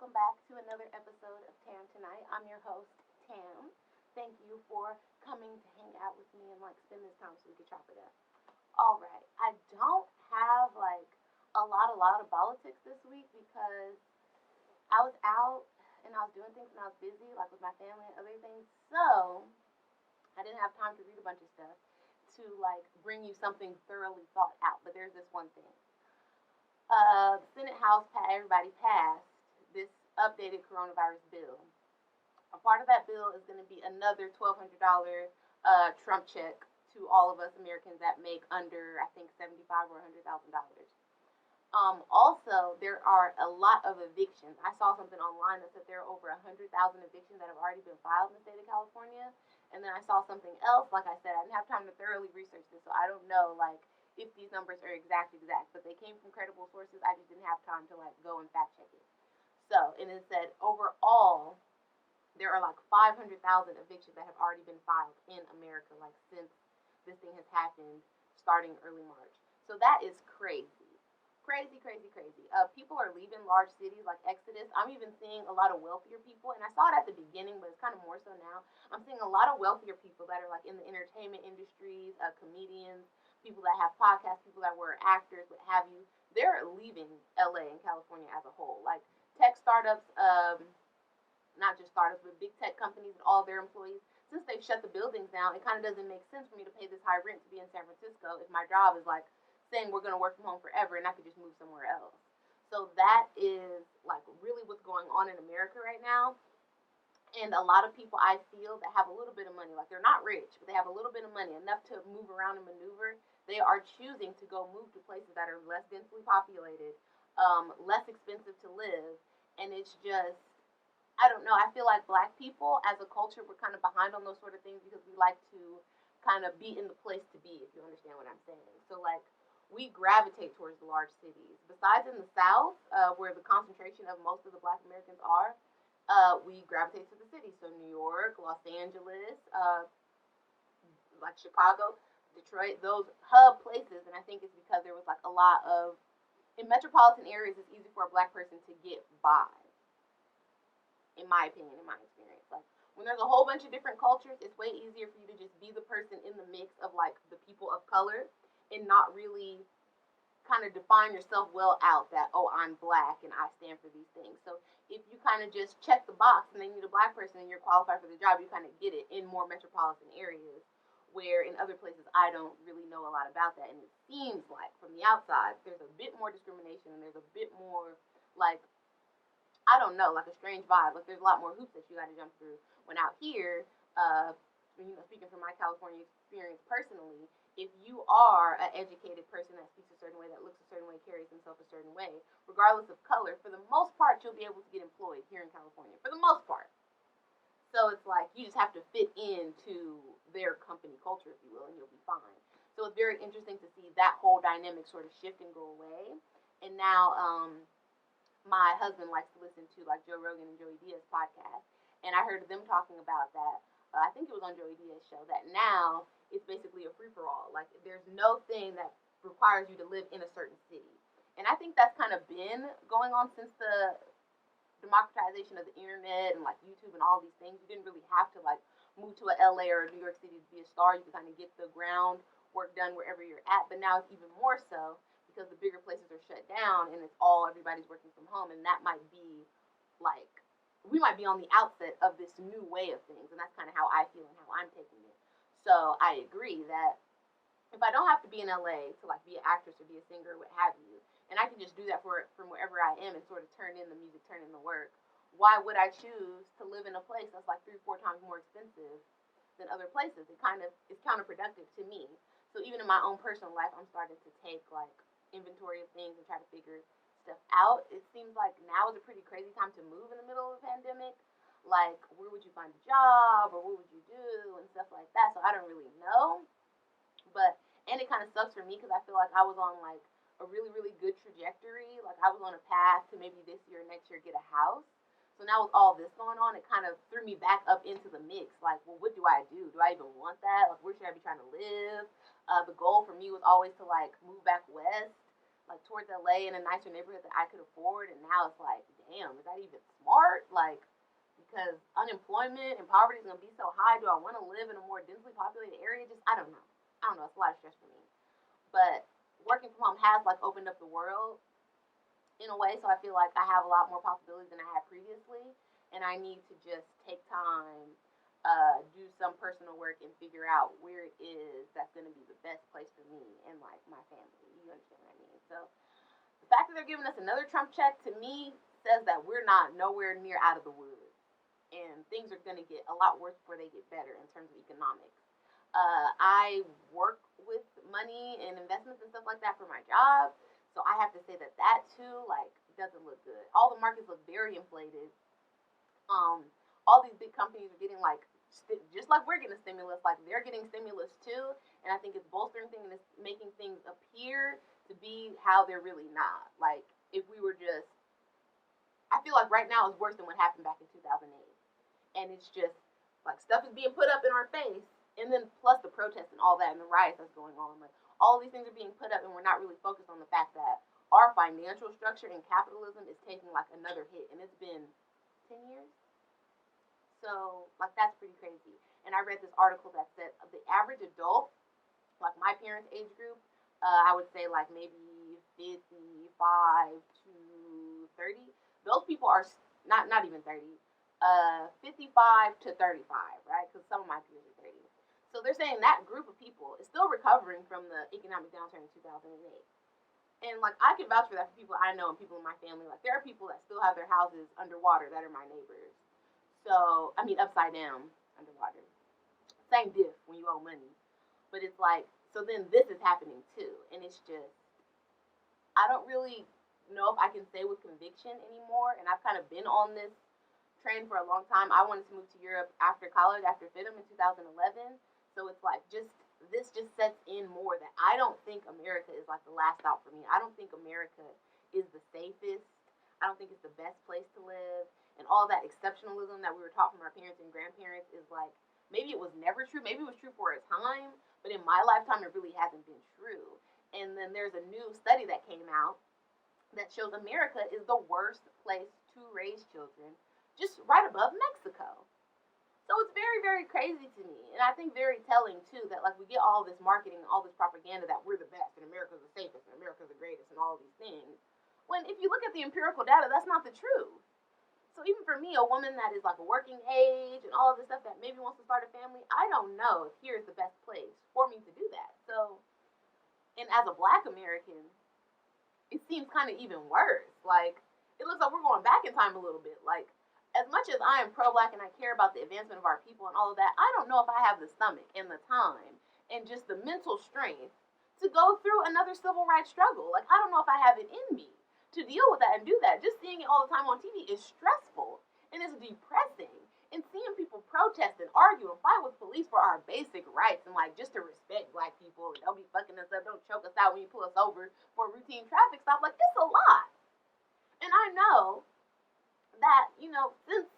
welcome back to another episode of Tam Tonight. I'm your host, Tam. Thank you for coming to hang out with me and spend this time so we can chop it up. All right, I don't have a lot of politics this week because I was out and I was doing things and I was busy with my family and other things. So I didn't have time to read a bunch of stuff to bring you something thoroughly thought out. But there's this one thing. The Senate House, everybody passed this updated coronavirus bill. A part of that bill is going to be another $1,200 Trump check to all of us Americans that make under, I think, $75,000 or $100,000. Also, there are a lot of evictions. I saw something online that said there are over 100,000 evictions that have already been filed in the state of California. And then I saw something else. Like I said, I didn't have time to thoroughly research this, so I don't know, if these numbers are exact, but they came from credible sources. I just didn't have time to go and fact check it. So, and it said overall, there are 500,000 evictions that have already been filed in America, since this thing has happened, starting early March. So that is crazy. Crazy. People are leaving large cities like Exodus. I'm even seeing a lot of wealthier people, and I saw it at the beginning, but it's kind of more so now. I'm seeing a lot of wealthier people that are in the entertainment industries, comedians, people that have podcasts, people that were actors, what have you. They're leaving LA and California as a whole. Tech startups, not just startups, but big tech companies and all their employees, since they've shut the buildings down, it kind of doesn't make sense for me to pay this high rent to be in San Francisco if my job is saying we're going to work from home forever and I could just move somewhere else. So that is really what's going on in America right now. And a lot of people I feel that have a little bit of money, they're not rich, but they have a little bit of money, enough to move around and maneuver. They are choosing to go move to places that are less densely populated, less expensive to live. And it's just, I don't know, I feel like Black people as a culture, we're kind of behind on those sort of things because we like to kind of be in the place to be, if you understand what I'm saying. So we gravitate towards the large cities. Besides in the South, where the concentration of most of the Black Americans are, we gravitate to the cities. So New York, Los Angeles, Chicago, Detroit, those hub places. And I think it's because there was a lot of, in metropolitan areas, it's easy for a Black person to get by, in my opinion, in my experience. When there's a whole bunch of different cultures, it's way easier for you to just be the person in the mix of the people of color and not really kind of define yourself well out that, oh, I'm Black and I stand for these things. So if you kind of just check the box and they need a Black person and you're qualified for the job, you kind of get it in more metropolitan areas, where in other places I don't really know a lot about that. And it seems like from the outside there's a bit more discrimination and there's a bit more I don't know, a strange vibe. There's a lot more hoops that you got to jump through. When out here, speaking from my California experience personally, if you are an educated person that speaks a certain way, that looks a certain way, carries himself a certain way, regardless of color, for the most part, you'll be able to get employed here in California, for the most part. So it's you just have to fit into their company culture, if you will, and you'll be fine. So it's very interesting to see that whole dynamic sort of shift and go away. And now, my husband likes to listen to Joe Rogan and Joey Diaz's podcast, and I heard them talking about that. I think it was on Joey Diaz's show, that now it's basically a free-for-all. There's no thing that requires you to live in a certain city. And I think that's kind of been going on since the democratization of the internet and YouTube and all these things. You didn't really have to move to a LA or a New York City to be a star. You could kind of get the groundwork done wherever you're at. But now it's even more so, because the bigger places are shut down and it's everybody's working from home, and that might be we might be on the outset of this new way of things, and that's kind of how I feel and how I'm taking it. So I agree that if I don't have to be in LA to be an actress or be a singer, what have you, and I can just do that from wherever I am and sort of turn in the music, turn in the work, why would I choose to live in a place that's 3 or 4 times more expensive than other places? It kind of is counterproductive to me. So even in my own personal life, I'm starting to take inventory of things and try to figure stuff out. It seems now is a pretty crazy time to move in the middle of a pandemic. Where would you find a job, or what would you do, and stuff like that. So I don't really know. And it kind of sucks for me because I feel I was on a really, really good trajectory. I was on a path to maybe this year or next year get a house. So now with all this going on, it kind of threw me back up into the mix. Well, what do I do? Do I even want that? Where should I be trying to live? The goal for me was always to move back west, towards LA in a nicer neighborhood that I could afford. And now it's damn, damn, is that even smart? Like, because unemployment and poverty is going to be so high. Do I want to live in a more densely populated area? Just, I don't know. It's a lot of stress for me. But working from home has, like, opened up the world in a way, so I feel like I have a lot more possibilities than I had previously, and I need to just take time, do some personal work, and figure out where it is that's going to be the best place for me and, like, my family. You understand what I mean? So the fact that they're giving us another Trump check, to me, says that we're not nowhere near out of the woods, and things are going to get a lot worse before they get better in terms of economics. I work with money and investments and stuff like that for my job, so I have to say that too, like, doesn't look good. All the markets look very inflated. All these big companies are getting, like, just like we're getting stimulus, like, they're getting stimulus too, and I think it's bolstering things and it's making things appear to be how they're really not. Like, if we were just, I feel like right now is worse than what happened back in 2008, and it's just, like, stuff is being put up in our face, and then plus the protests and all that and the riots that's going on, like, all these things are being put up, and we're not really focused on the fact that our financial structure and capitalism is taking, like, another hit, and it's been 10 years. So, like, that's pretty crazy. And I read this article that said the average adult, like my parents' age group, I would say, like, maybe 55 to 30. Those people are not even 30. 55 to 35, right? Because some of my peers are 30. So they're saying that group of people is still recovering from the economic downturn in 2008. And, like, I can vouch for that for people I know and people in my family. Like, there are people that still have their houses underwater that are my neighbors. So, I mean, upside down, underwater. Same diff when you owe money. But it's like, so then this is happening too. And it's just, I don't really know if I can say with conviction anymore. And I've kind of been on this train for a long time. I wanted to move to Europe after college, after FITM in 2011. So it's like, this just sets in more that I don't think America is, like, the last stop for me. I don't think America is the safest. I don't think it's the best place to live. And all that exceptionalism that we were taught from our parents and grandparents is, like, maybe it was never true. Maybe it was true for a time. But in my lifetime, it really hasn't been true. And then there's a new study that came out that shows America is the worst place to raise children, just right above Mexico. So it's very, very crazy to me. And I think very telling, too, that, like, we get all this marketing, all this propaganda that we're the best and America's the safest and America's the greatest and all these things. When if you look at the empirical data, that's not the truth. So even for me, a woman that is, like, a working age and all of this stuff that maybe wants to start a family, I don't know if here's the best place for me to do that. So, and as a Black American, it seems kind of even worse. Like, it looks like we're going back in time a little bit. Like, as much as I am pro-Black and I care about the advancement of our people and all of that, I don't know if I have the stomach and the time and just the mental strength to go through another civil rights struggle. Like, I don't know if I have it in me to deal with that and do that. Just seeing it all the time on TV is stressful and it's depressing. And seeing people protest and argue and fight with police for our basic rights and, like, just to respect Black people and don't be fucking us up, don't choke us out when you pull us over for a routine traffic stop, like, it's a lot. And I know that, you know, since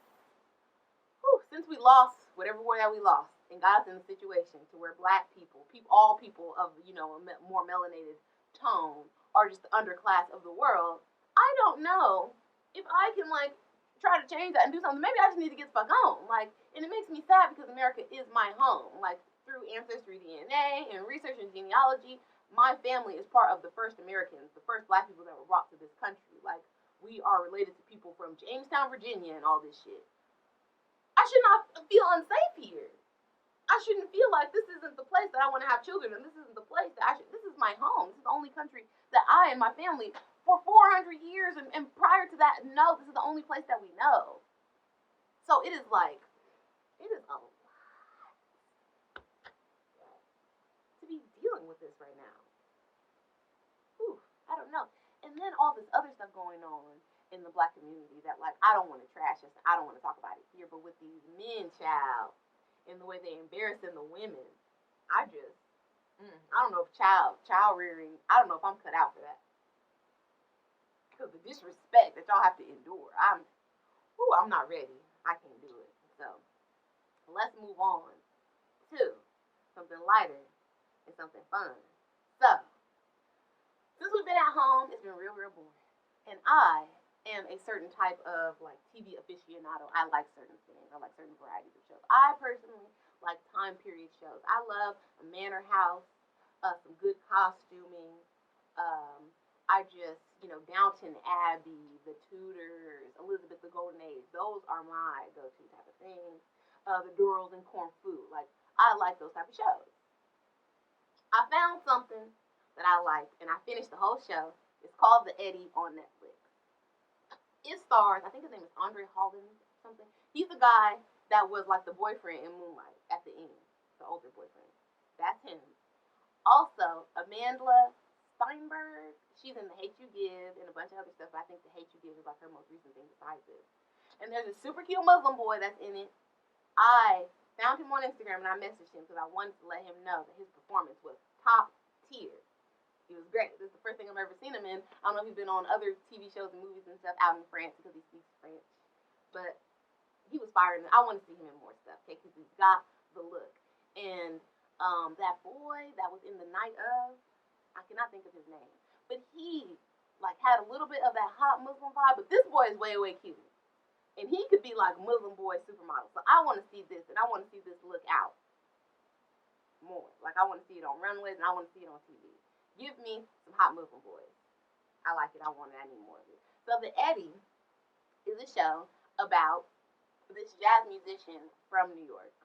we lost whatever war that we lost and got us in a situation to where Black people, all people of, you know, a more melanated tone are just the underclass of the world, I don't know if I can, like, try to change that and do something. Maybe I just need to get the fuck home. Like, and it makes me sad because America is my home. Like, through ancestry DNA and research and genealogy, my family is part of the first Americans, the first Black people that were brought to this country. Like, we are related to people from Jamestown, Virginia, and all this shit. I should not feel unsafe here. I shouldn't feel like this isn't the place that I want to have children, and this isn't the place that this is my home. This is the only country that I and my family, for 400 years, and prior to that, no, this is the only place that we know. So it is like, it is a lot to be dealing with this right now. Whew, I don't know. And then all this other stuff going on in the Black community that, like, I don't want to trash this. I don't want to talk about it here, but with these men, child, and the way they embarrassing the women, I just, I don't know if child rearing, I don't know if I'm cut out for that. Because the disrespect that y'all have to endure, I'm not ready. I can't do it. So, let's move on to something lighter and something fun. So, since we've been at home, it's been real, real boring. And I am a certain type of like TV aficionado. I like certain things. I like certain varieties of shows. I personally like time period shows. I love a manor house, some good costuming. Um, I just, Downton Abbey, The Tudors, Elizabeth the Golden Age. Those are my go-to type of things. The Girls and Corn Fu. Like, I like those type of shows. I found something that I like, and I finished the whole show. It's called The Eddie on Netflix. It stars, I think his name is Andre Holland or something. He's the guy that was like the boyfriend in Moonlight at the end, the older boyfriend. That's him. Also, Amandla Steinberg, she's in The Hate You Give and a bunch of other stuff. But I think The Hate You Give is like her most recent thing besides this. And there's a super cute Muslim boy that's in it. I found him on Instagram and I messaged him because I wanted to let him know that his performance was top tier. He was great. This is the first thing I've ever seen him in. I don't know if he's been on other TV shows and movies and stuff out in France because he speaks French. But he was fired. I want to see him in more stuff, okay, because he's got the look. And that boy that was in The Night of, I cannot think of his name. But he, like, had a little bit of that hot Muslim vibe. But this boy is way, way cute. And he could be like Muslim boy supermodel. So I want to see this, and I want to see this look out more. Like, I want to see it on runways, and I want to see it on TV. Give me some hot Muslim boys. I like it. I want it. I need more of it. So The Eddie is a show about this jazz musician from New York.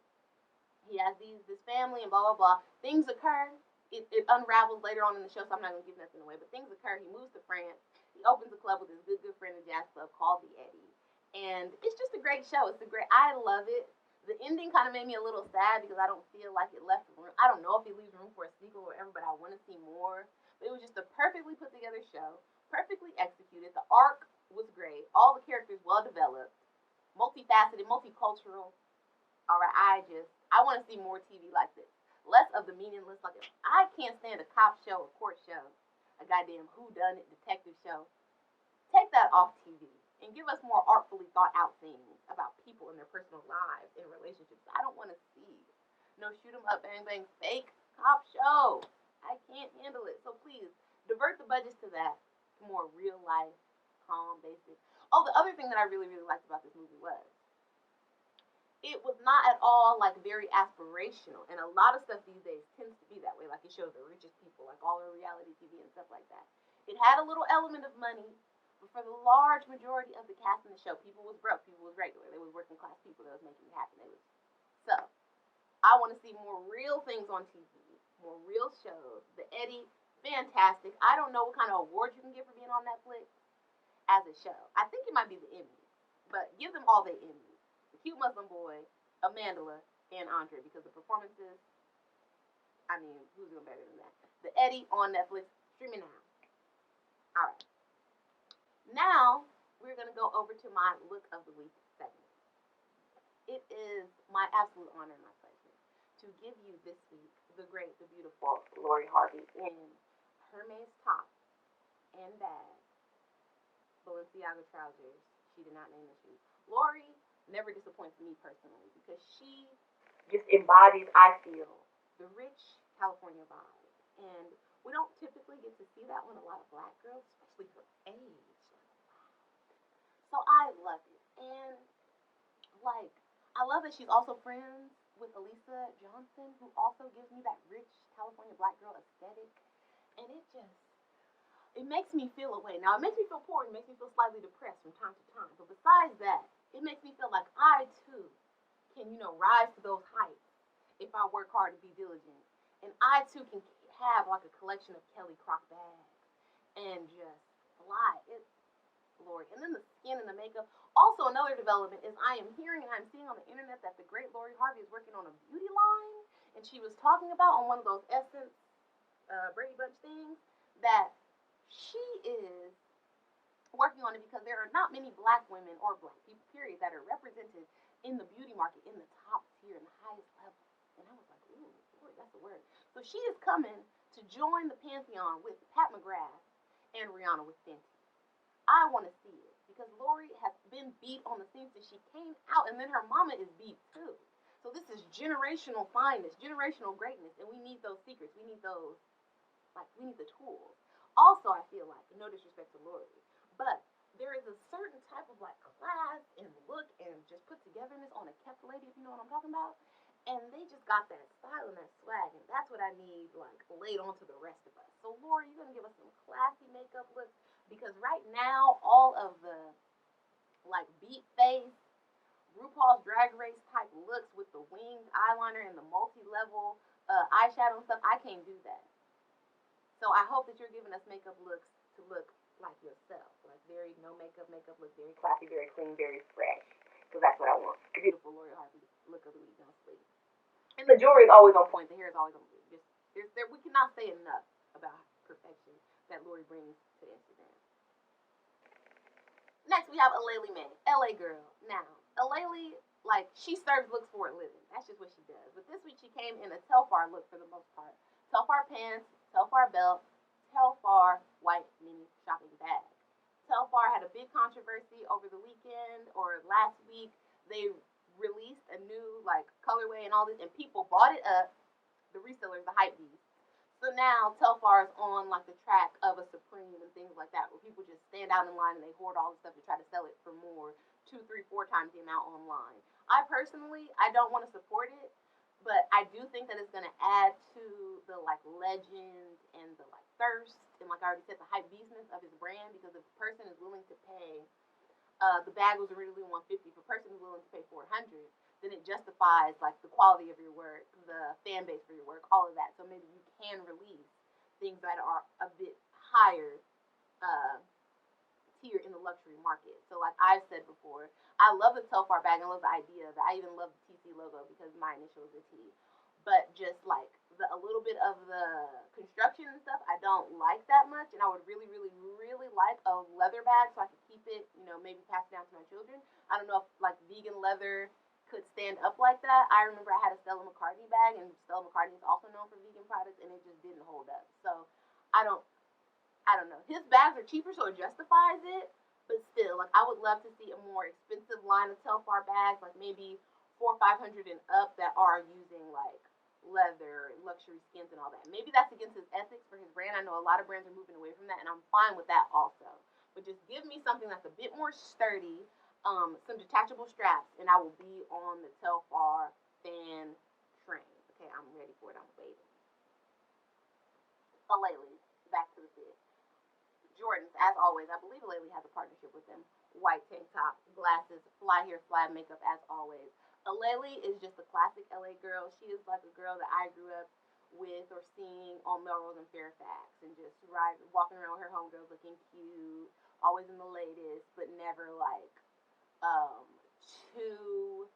He has this family and blah, blah, blah. Things occur. It unravels later on in the show, so I'm not going to give nothing away. But things occur. He moves to France. He opens a club with his good friend, a jazz club called The Eddie. And it's just a great show. I love it. The ending kind of made me a little sad because I don't feel like it left room. I don't know if it leaves room for a sequel or whatever, but I want to see more. But it was just a perfectly put together show, perfectly executed. The arc was great. All the characters well developed, multifaceted, multicultural. All right, I want to see more TV like this. Less of the meaningless. Like, I can't stand a cop show, a court show, a goddamn whodunit detective show. Take that off TV. And give us more artfully thought out things about people and their personal lives and relationships. I don't want to see no shoot 'em up, bang bang, fake cop show. I can't handle it. So please divert the budgets to that, to more real life, calm, basic. Oh, the other thing that I really, really liked about this movie was it was not at all like very aspirational, and a lot of stuff these days tends to be that way. Like, it shows the richest people, like all the reality TV and stuff like that. It had a little element of money. But for the large majority of the cast in the show, people was broke, people was regular. They was working class people that was making it happen. So I want to see more real things on TV, more real shows. The Eddie, fantastic. I don't know what kind of award you can get for being on Netflix as a show. I think it might be the Emmys, but give them all the Emmys. The cute Muslim boy, Amandla, and Andre, because the performances, I mean, who's doing better than that? The Eddie on Netflix, streaming now. All right. Now, we're going to go over to my Look of the Week segment. It is my absolute honor and my pleasure to give you this week the great, the beautiful Lori Harvey in Hermes top and bag, Balenciaga trousers. She did not name the shoes. Lori never disappoints me personally because she just embodies, I feel, the rich California vibe. And we don't typically get to see that with a lot of black girls, especially her age. So I love it. And, like, I love that she's also friends with Elisa Johnson, who also gives me that rich California black girl aesthetic. And it makes me feel away. Now, it makes me feel poor. It makes me feel slightly depressed from time to time. But besides that, it makes me feel like I, too, can, rise to those heights if I work hard and be diligent. And I, too, can have, like, a collection of Kelly Croc bags and just fly. Lori. And then the skin and the makeup. Also, another development is I am hearing and I'm seeing on the internet that the great Lori Harvey is working on a beauty line. And she was talking about on one of those Essence Brady Bunch things that she is working on it because there are not many black women or black people, period, that are represented in the beauty market in the top tier and the highest level. And I was like, ooh, Lord, that's the word. So she is coming to join the pantheon with Pat McGrath and Rihanna with Fenty. I want to see it because Lori has been beat on the scene since she came out, and then her mama is beat too. So this is generational fineness, generational greatness, and we need those secrets. We need those, we need the tools. Also, I feel like, no disrespect to Lori, but there is a certain type of like class and look and just put togetherness on a kept lady, if you know what I'm talking about. And they just got that style and that swag, and that's what I need like laid on to the rest of us. So Laura, you're gonna give us some classy makeup looks because right now all of the like beat face RuPaul's Drag Race type looks with the winged eyeliner and the multi-level eyeshadow and stuff, I can't do that. So I hope that you're giving us makeup looks to look like yourself, like very no makeup look very classy, very clean, very fresh. Because that's what I want. Beautiful Lori Harvey look of the week, don't sleep. And the jewelry is always on point. The hair is always on point. Just we cannot say enough about perfection that Lori brings to Instagram. Next, we have Aleali May, LA girl. Now, Aleali, like, she serves looks for a living. That's just what she does. But this week, she came in a Telfar look for the most part. Telfar pants, Telfar belt, Telfar white mini shopping bag. Telfar had a big controversy over the weekend or last week. They released a new, like, colorway and all this, and people bought it up. The resellers, the hype beast. So now Telfar is on like the track of a Supreme and things like that, where people just stand out in line and they hoard all the stuff to try to sell it for more, 2, 3, 4 times the amount online. I personally, I don't want to support it, but I do think that it's going to add to the like legend and the like thirst and like I already said, the hype beastness of his brand, because if a person is willing to pay, the bag was originally $150. If a person is willing to pay $400, then it justifies like the quality of your work, the fan base for your work, all of that. So maybe you can release things that are a bit higher tier in the luxury market. So like I've said before, I love the Telfar bag. I love the idea of it. I even love the TC logo because my initial is a T. But just like a little bit of the construction and stuff, I don't like that much. And I would really, really, really like a leather bag so I could keep it, you know, maybe pass it down to my children. I don't know if like vegan leather could stand up like that. I remember I had a Stella McCartney bag, and Stella McCartney is also known for vegan products, and it just didn't hold up. So I don't know. His bags are cheaper, so it justifies it. But still, like I would love to see a more expensive line of Telfar bags, like maybe 400, 500 and up that are using like leather and luxury skins and all that. Maybe that's against his ethics for his brand. I know a lot of brands are moving away from that, and I'm fine with that also. But just give me something that's a bit more sturdy, some detachable straps, and I will be on the Telfar fan train. Okay, I'm ready for it. I'm waiting. Aleali, back to the fit. Jordans, as always. I believe Aleali has a partnership with them. White tank top, glasses, fly hair, fly makeup, as always. Aleali is just a classic LA girl. She is like a girl that I grew up with or seeing on Melrose and Fairfax, and just walking around with her homegirls looking cute, always in the latest, but never like um too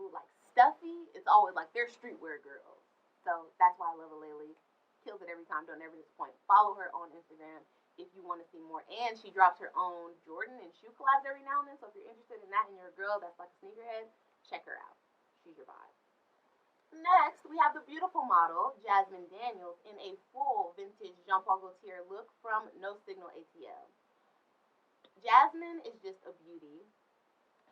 like stuffy. It's always like they're streetwear girls. So that's why I love Aleali. Kills it every time, don't ever disappoint. Follow her on Instagram if you want to see more. And she drops her own Jordan and shoe collabs every now and then. So if you're interested in that and you're a girl that's like a sneakerhead, check her out. She's your vibe. Next, we have the beautiful model, Jasmine Daniels, in a full vintage Jean Paul Gaultier look from No Signal ATL. Jasmine is just a beauty.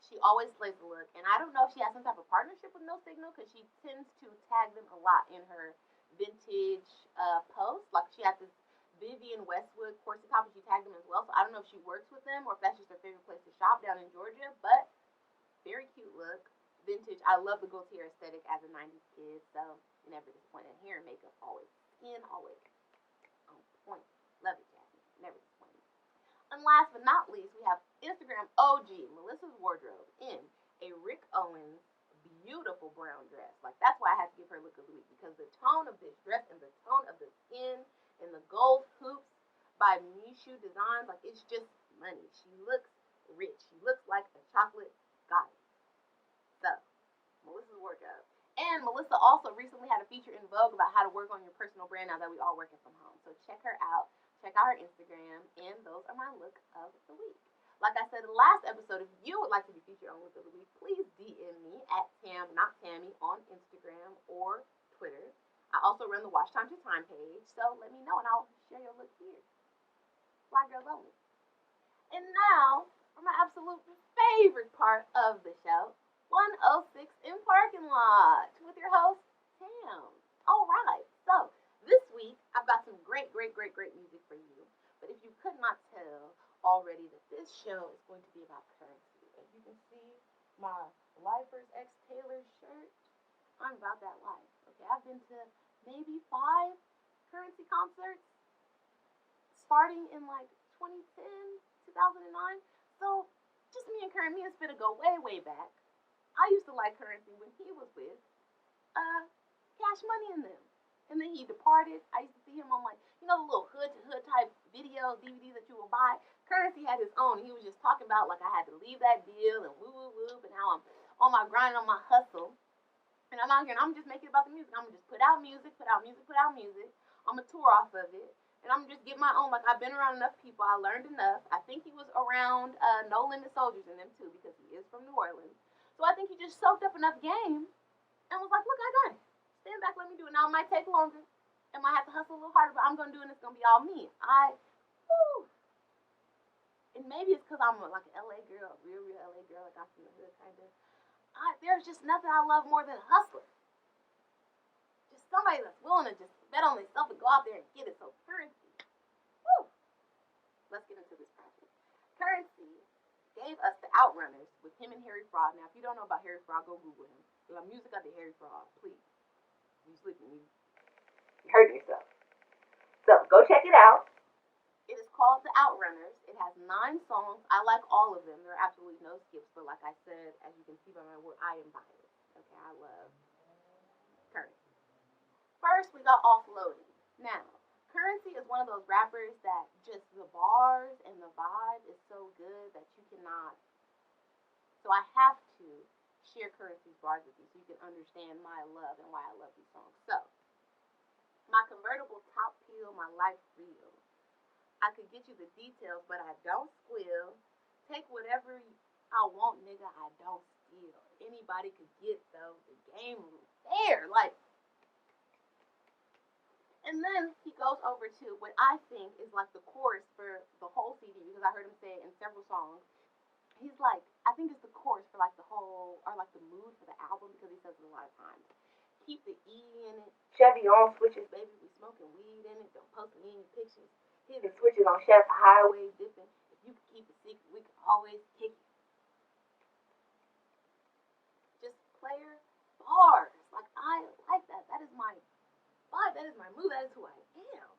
She always slays the look. And I don't know if she has some type of partnership with No Signal, because she tends to tag them a lot in her vintage posts. Like she has this Vivienne Westwood corset top, and she tagged them as well. So I don't know if she works with them or if that's just her favorite place to shop down in Georgia. But very cute look, vintage. I love the Gaultier aesthetic as a 90s kid, so never disappointed. Hair and makeup always, skin always on point. Love it, Jasmine. Never disappointed. And last but not least, we have Instagram OG Melissa's wardrobe in a Rick Owens beautiful brown dress. Like that's why I had to give her look of the week, because the tone of this dress and the tone of the skin and the gold hoops by Mishu Designs, like it's just money. She looks rich. She looks like a chocolate goddess. So, Melissa's wardrobe. And Melissa also recently had a feature in Vogue about how to work on your personal brand now that we all working from home. So check her out. Check out her Instagram. And those are my look of the week. Like I said in the last episode, if you would like to be featured on Look of the Week, please DM me at Tam Not Tammy on Instagram or Twitter. I also run the Watch Time to Time page, so let me know and I'll share your look here. Fly girls only. And now for my absolute favorite part of the show, 106 in Parking Lot with your host, Tam. All right, so this week I've got some great music for you. But if you could not tell, already that this show is going to be about currency. As you can see, my Lifers X Taylor shirt, I'm about that life. Okay, I've been to maybe 5 currency concerts starting in like 2010, 2009. So just me and Curren, me and Spitta go way, way back. I used to like Currency when he was with Cash Money in them. And then he departed. I used to see him on like, you know, the little hood to hood type videos, DVDs that you would buy. Currency had his own. He was just talking about like I had to leave that deal and woo woo woo, and how I'm on my grind, on my hustle. And I'm out here and I'm just making it about the music. I'm gonna just put out music, put out music, put out music. I'm gonna tour off of it. And I'm just get my own. Like I've been around enough people. I learned enough. I think he was around No Limit Soldiers and them too because he is from New Orleans. So I think he just soaked up enough game and was like, look, I got it. Stand back, let me do it. Now it might take longer. I might have to hustle a little harder, but I'm gonna do it and it's gonna be all me. Woo. And maybe it's because I'm like an LA girl, a real LA girl, like I'm from the hood kind of. There's just nothing I love more than a hustler. Just somebody that's willing to just bet on themselves and go out there and get it. So Currency, woo. Let's get into this project. Currency gave us the OutRunners with him and Harry Fraud. Now, if you don't know about Harry Fraud, go Google him. The music of the Harry Fraud, please. You sleeping, you hurting yourself. So go check it out. It is called The OutRunners. It has 9 songs. I like all of them. There are absolutely no skips, but like I said, as you can see by my word, I am biased. Okay, I love Currency. First, we got Offloading. Now, Currency is one of those rappers that just the bars and the vibe is so good that you cannot. So I have to share Currency's bars with you so you can understand my love and why I love these songs. So, my convertible top peel, my life real. I could get you the details, but I don't squeal. Take whatever I want, nigga, I don't steal. Anybody could get though, the game rules there. Like, and then he goes over to what I think is like the chorus for the whole CD because I heard him say it in several songs. He's like, I think it's the chorus for like the whole, or like the mood for the album because he says it a lot of times. Keep the E in it. Chevy on switches, baby, we smoking weed in it. Don't post me any pictures. Hit the switches on Chef Highway dipping. If you could keep it secret, we could always kick it. Just player bars. Like, I like that. That is my vibe. That is my mood. That is who I am.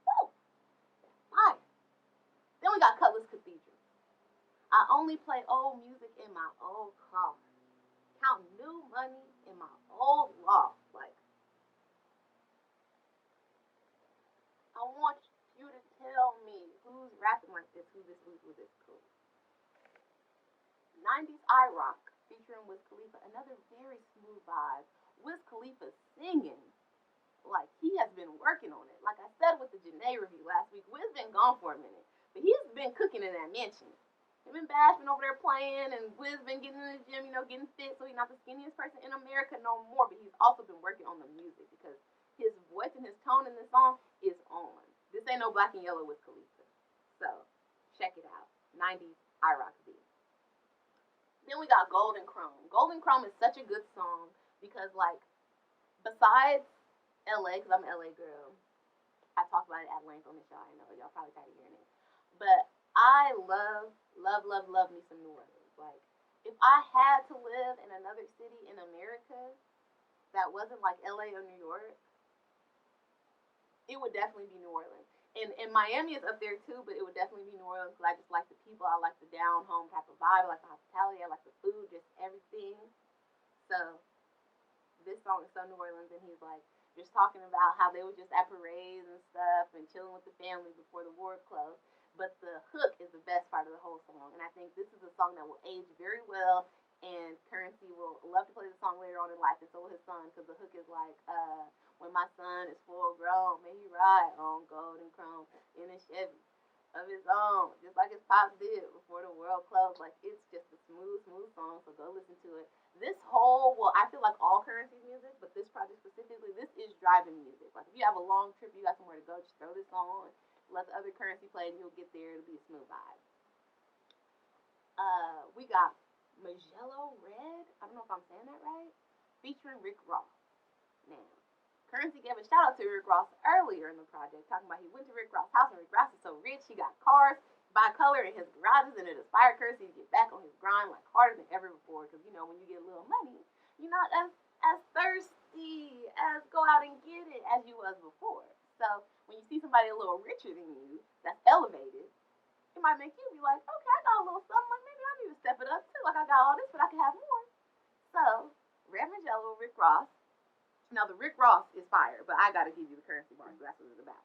Woo! Fire. Then we got Cutlass Cathedrals. I only play old music in my old car. Count new money in my old loft. Like, I want you to tell me who's rapping like this, who this, cool. 90s IROC featuring Wiz Khalifa. Another very smooth vibe. Wiz Khalifa singing. Like, he has been working on it. Like I said with the Janae review last week, Wiz been gone for a minute. But he's been cooking in that mansion. Him and Bash been over there playing, and Wiz been getting in the gym, you know, getting fit, so he's not the skinniest person in America no more, but he's also been working on the music because his voice and his tone in this song is on. This ain't no Black and Yellow with Khalifa. So, check it out. 90s IROC-Z. Then we got Golden Chrome. Golden Chrome is such a good song because, like, besides LA, because I'm an LA girl, I talk about it at length on the show, I know, y'all probably tired of hearing it. But I love me some New Orleans. Like, if I had to live in another city in America that wasn't like LA or New York, it would definitely be New Orleans. And Miami is up there too, but it would definitely be New Orleans because I just like the people. I like the down home type of vibe. I like the hospitality. I like the food, just everything. So this song is so New Orleans, and he's like just talking about how they were just at parades and stuff and chilling with the family before the war closed. But the hook is the best part of the whole song, and I think this is a song that will age very well, and Currency will love to play the song later on in life, and so will his son, because the hook is like, when my son is full grown, may he ride on Golden Chrome in a Chevy of his own, just like his pops did before the world closed. Like, it's just a smooth song, so go listen to it. This whole, well, I feel like all Currency music, but this project specifically, this is driving music. Like, if you have a long trip, you got somewhere to go, just throw this on, let the other Currency play, and you'll get there. It'll be a smooth vibe. We got Mugello Red. I don't know if I'm saying that right. Featuring Rick Ross. Now, Currency gave a shout out to Rick Ross earlier in the project, talking about he went to Rick Ross' house, and Rick Ross is so rich, he got cars. bi-color in his garages, and it inspired Currency to get back on his grind like harder than ever before. Because you know when you get a little money, you're not as thirsty as go out and get it as you was before. So when you see somebody a little richer than you, that's elevated, it might make you be like, okay, I got a little something. Like maybe I need to step it up too. Like I got all this, but I can have more. So Red Mugello, Rick Ross. Now the Rick Ross is fire, but I gotta give you the Currency bars. So that's what it's about.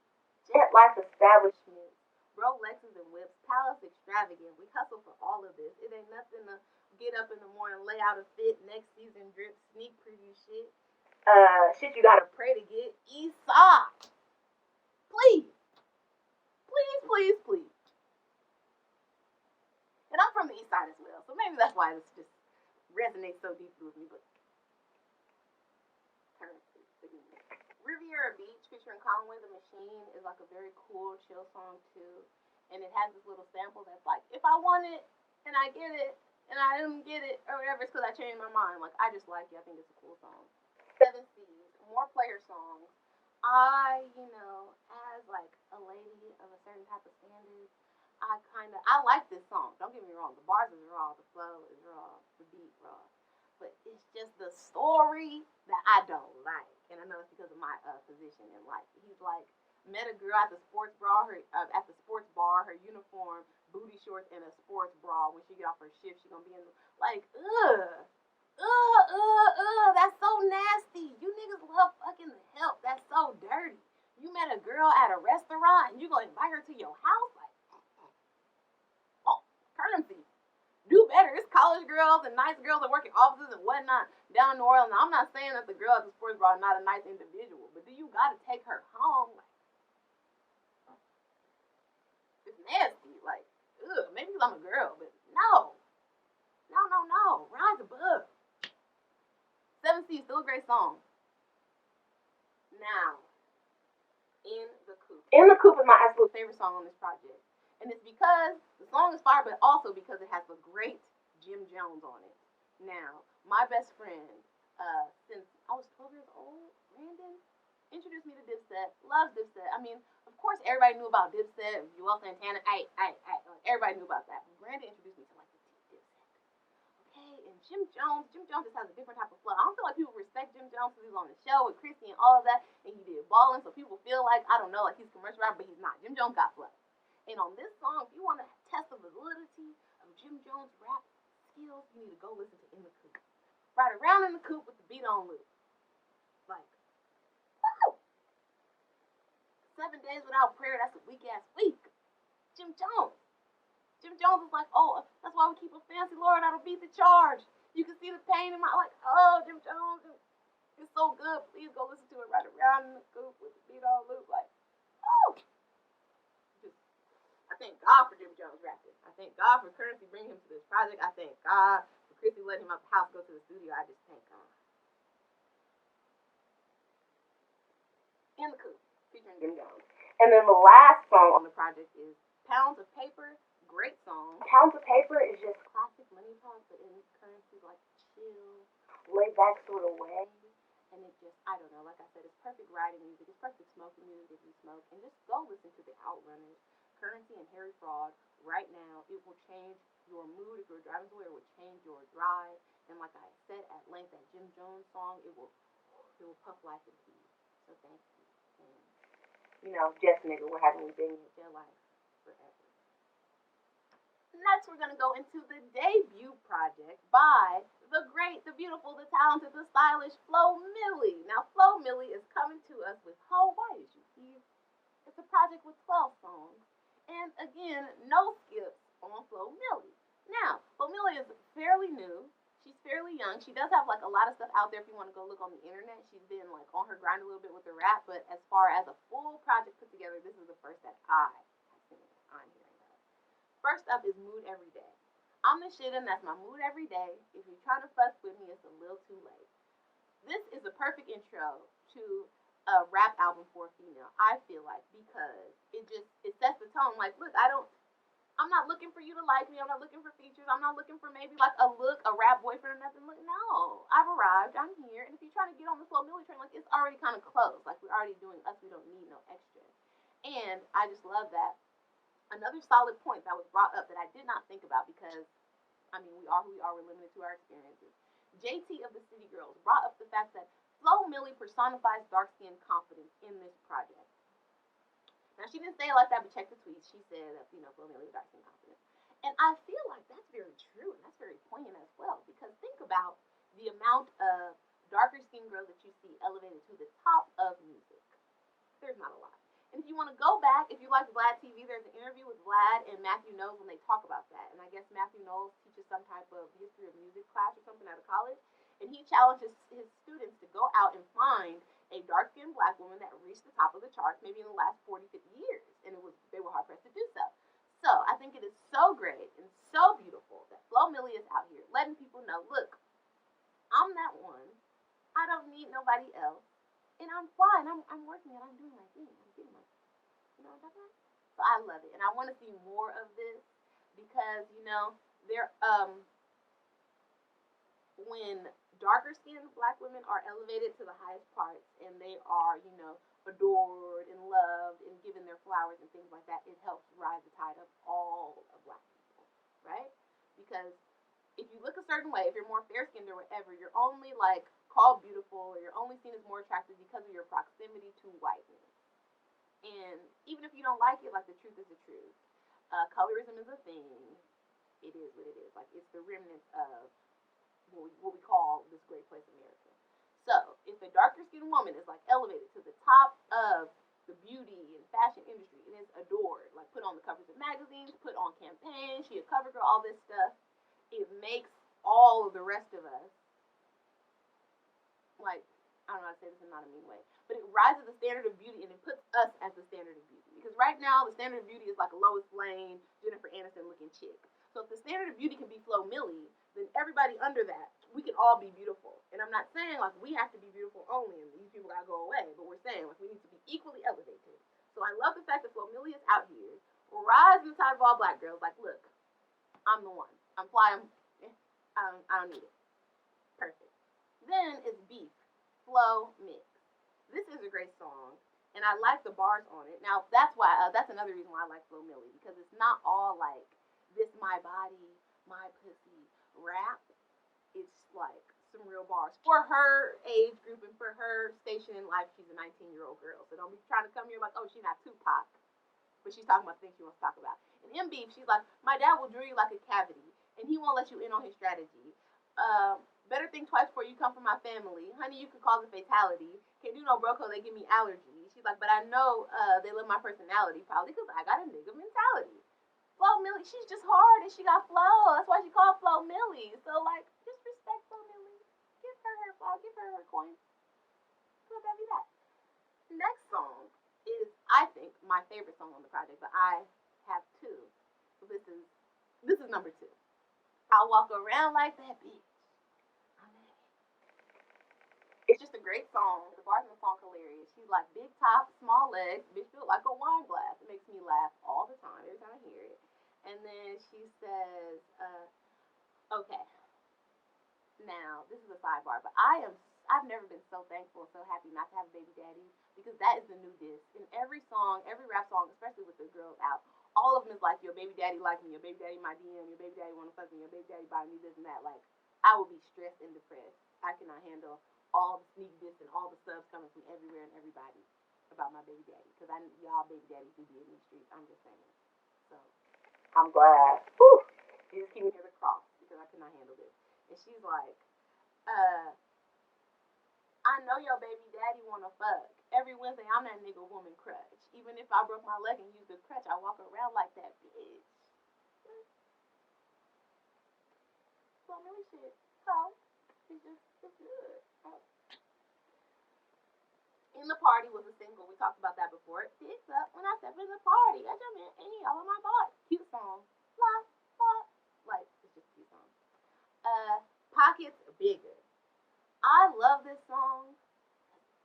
Jet life establishment, Rolexes and whips, palace extravagant. We hustle for all of this. It ain't nothing to get up in the morning, lay out a fit, next season drip, sneak preview shit. Shit you gotta pray to get. East side. Please. Please, please, please. And I'm from the east side as well, so maybe that's why this just resonates so deeply with me. But Riviera Beach featuring Conway the Machine is like a very cool, chill song too. And it has this little sample that's like, if I want it and I get it and I didn't get it or whatever, it's because I changed my mind. Like I just like it. I think it's a cool song. Seven Seas, more player songs. I, as like a lady of a certain type of standard, I like this song. Don't get me wrong. The bars is raw, the flow is raw, the beat raw. But it's just the story that I don't like. And I know it's because of my position in life. He's like, met a girl at the sports bar, her uniform, booty shorts, and a sports bra. When she get off her shift, she gonna be in like, that's so nasty. You niggas love fucking help. That's so dirty. You met a girl at a restaurant and you gonna invite her to your house? Like, oh, Currency. Do better. It's college girls and nice girls that work in offices and whatnot down in New Orleans. Now, I'm not saying that the girl at the sports bar is not a nice individual, but do you gotta take her home? Like, it's nasty. Like, maybe because I'm a girl, but no. Rise above. 7C is still a great song. Now, In the Coop. In the Coop is my absolute favorite song on this project. And it's because the song is fire, but also because it has a great Jim Jones on it. Now, my best friend, since I was 12 years old, Brandon, introduced me to Dipset. Loves Dipset. I mean, of course, everybody knew about Dipset, Joel Santana. Everybody knew about that. But Brandon introduced me to like the Dipset. Okay, and Jim Jones just has a different type of flow. I don't feel like people respect Jim Jones because he was on the show with Chrissy and all of that, and he did balling, so people feel like, I don't know, like he's commercial rapper, but he's not. Jim Jones got flow. And on this song, if you want to test the validity of Jim Jones' rap skills, you need to go listen to In the Coop. Ride around in the coop with the beat on loop. Like, woo! 7 days without prayer, that's a weak-ass week. Jim Jones. Jim Jones is like, oh, that's why we keep a fancy Lord that'll beat the charge. You can see the pain in my, like, oh, Jim Jones is so good. Please go listen to it. Ride around in the coop with the beat on loop. Like, oh! I thank God for Jim Jones rapping. I thank God for Currency bringing him to this project. I thank God for Chrissy letting him out the house, go to the studio. I just thank God. In the Coop, featuring Jim Jones. And then the last song on the project is Pounds of Paper. Great song. Pounds of Paper is just classic money talk, but in Currency's like chill, laid back sort of way. And it just, I don't know, like I said, it's perfect riding music. It's perfect smoking music if you smoke. And just go listen to the OutRunners. Currency and Harry Fraud right now. It will change your mood. If you're driving somewhere, it will change your drive. And like I said at length, that Jim Jones song, it will puff life into you. So thank you. And Jess nigga, we're having you been in your life forever. Next, we're gonna go into the debut project by the great, the beautiful, the talented, the stylish Flo Milli. Now, Flo Milli is coming to us with Ho Why Is You Here? It's a project with 12 songs. And again, no skips on Flo Milli. Now, Flo Milli is fairly new. She's fairly young. She does have like a lot of stuff out there if you want to go look on the internet. She's been like on her grind a little bit with the rap, but as far as a full project put together, this is the first that I have seen. I'm hearing of. First up is Mood Every Day. I'm the shit and that's my mood every day. If you're trying to fuss with me, it's a little too late. This is a perfect intro to a rap album for a female, I feel like, because it sets the tone. Like, look, I'm not looking for you to like me. I'm not looking for features. I'm not looking for maybe like a rap boyfriend or nothing. Look, no, I've arrived. I'm here. And if you're trying to get on the Flo Milli train, like it's already kind of close. Like we're already doing us. We don't need no extra. And I just love that. Another solid point that was brought up that I did not think about because, I mean, we are who we are, we're limited to our experiences. JT of the City Girls brought up the fact that Flo Milli personifies dark skinned confidence in this project. Now, she didn't say it like that, but check the tweets. She said that, Flo Milli is dark skinned confidence. And I feel like that's very true and that's very poignant as well because think about the amount of darker skinned girls that you see elevated to the top of music. There's not a lot. And if you want to go back, if you like Vlad TV, there's an interview with Vlad and Matthew Knowles when they talk about that. And I guess Matthew Knowles teaches some type of history of music class or something at a college. And he challenges his students to go out and find a dark-skinned black woman that reached the top of the charts maybe in the last 40, 50 years. And they were hard-pressed to do so. So I think it is so great and so beautiful that Flo Milli is out here letting people know, look, I'm that one. I don't need nobody else. And I'm fine. I'm working and I'm doing my thing. I'm doing my, you know what I'm talking about? So I love it, and I want to see more of this because there when darker skinned black women are elevated to the highest parts and they are adored and loved and given their flowers and things like that, it helps rise the tide of all of black people, right? Because if you look a certain way, if you're more fair skinned or whatever, you're only like called beautiful or you're only seen as more attractive because of your proximity to whiteness. And even if you don't like it, like the truth is the truth. Colorism is a thing. It is what it is. Like it's the remnants of what we call this great place, America. So if a darker skinned woman is like elevated to the top of the beauty and fashion industry and is adored, like put on the covers of magazines, put on campaigns, she a cover girl, all this stuff, it makes all of the rest of us like, I don't know how to say this in not a mean way, but it rises the standard of beauty and it puts us as the standard of beauty. Because right now the standard of beauty is like a Lois Lane, Jennifer Aniston looking chick. So if the standard of beauty can be Flo Milli, then everybody under that, we can all be beautiful. And I'm not saying like we have to be beautiful only and these people gotta go away, but we're saying like we need to be equally elevated. So I love the fact that Flo Milli is out here, rising the tide of all black girls. Like, look, I'm the one. I'm fly. I don't need it. Perfect. Then it's Beef, Flow Mix. This is a great song, and I like the bars on it. Now that's why that's another reason why I like Flo Milli because it's not all like this my body, my pussy rap. It's like some real bars for her age group and for her station in life. She's a 19-year-old girl, so don't be trying to come here like, oh, she's not Tupac, but she's talking about things she wants to talk about. And in Beef, she's like, my dad will drill you like a cavity, and he won't let you in on his strategy. Better think twice before you come from my family. Honey, you could cause a fatality. Can't do no broco, they give me allergies. She's like, but I know they love my personality, probably because I got a nigga mentality. Flo Milli, she's just hard and she got flow. That's why she called Flo Milli. So, like, just respect Flo Milli. Give her her flow, give her her coin. Let that be that. Next song is, I think, my favorite song on the project, but I have two. So this is number two. I'll walk around like that bitch. It's just a great song. The bars in the song hilarious. She's like big top, small legs, bitch built like a wine glass. It makes me laugh all the time every time I hear it. And then she says, okay. Now this is a sidebar, but I've never been so thankful and so happy not to have a baby daddy because that is the new diss. In every song, every rap song, especially with the girls out, all of them is like your baby daddy like me, your baby daddy my DM, your baby daddy wanna fuck me, your baby daddy buy me this and that. Like I will be stressed and depressed. I cannot handle all the sneak diss and all the subs coming from everywhere and everybody about my baby daddy because y'all baby daddies do be in these streets. I'm just saying. So I'm glad. Whew, you just keep me near the cross because I could not handle this. And she's like, I know your baby daddy wanna fuck. Every Wednesday I'm that nigga woman crutch. Even if I broke my leg and used the crutch, I walk around like that bitch. So really shit. So it's good. In the Party was a single. We talked about that before. It picks up when I step in the party. I jump in and he all on my body. Cute song. Like it's just a cute song. Pockets Bigger. I love this song.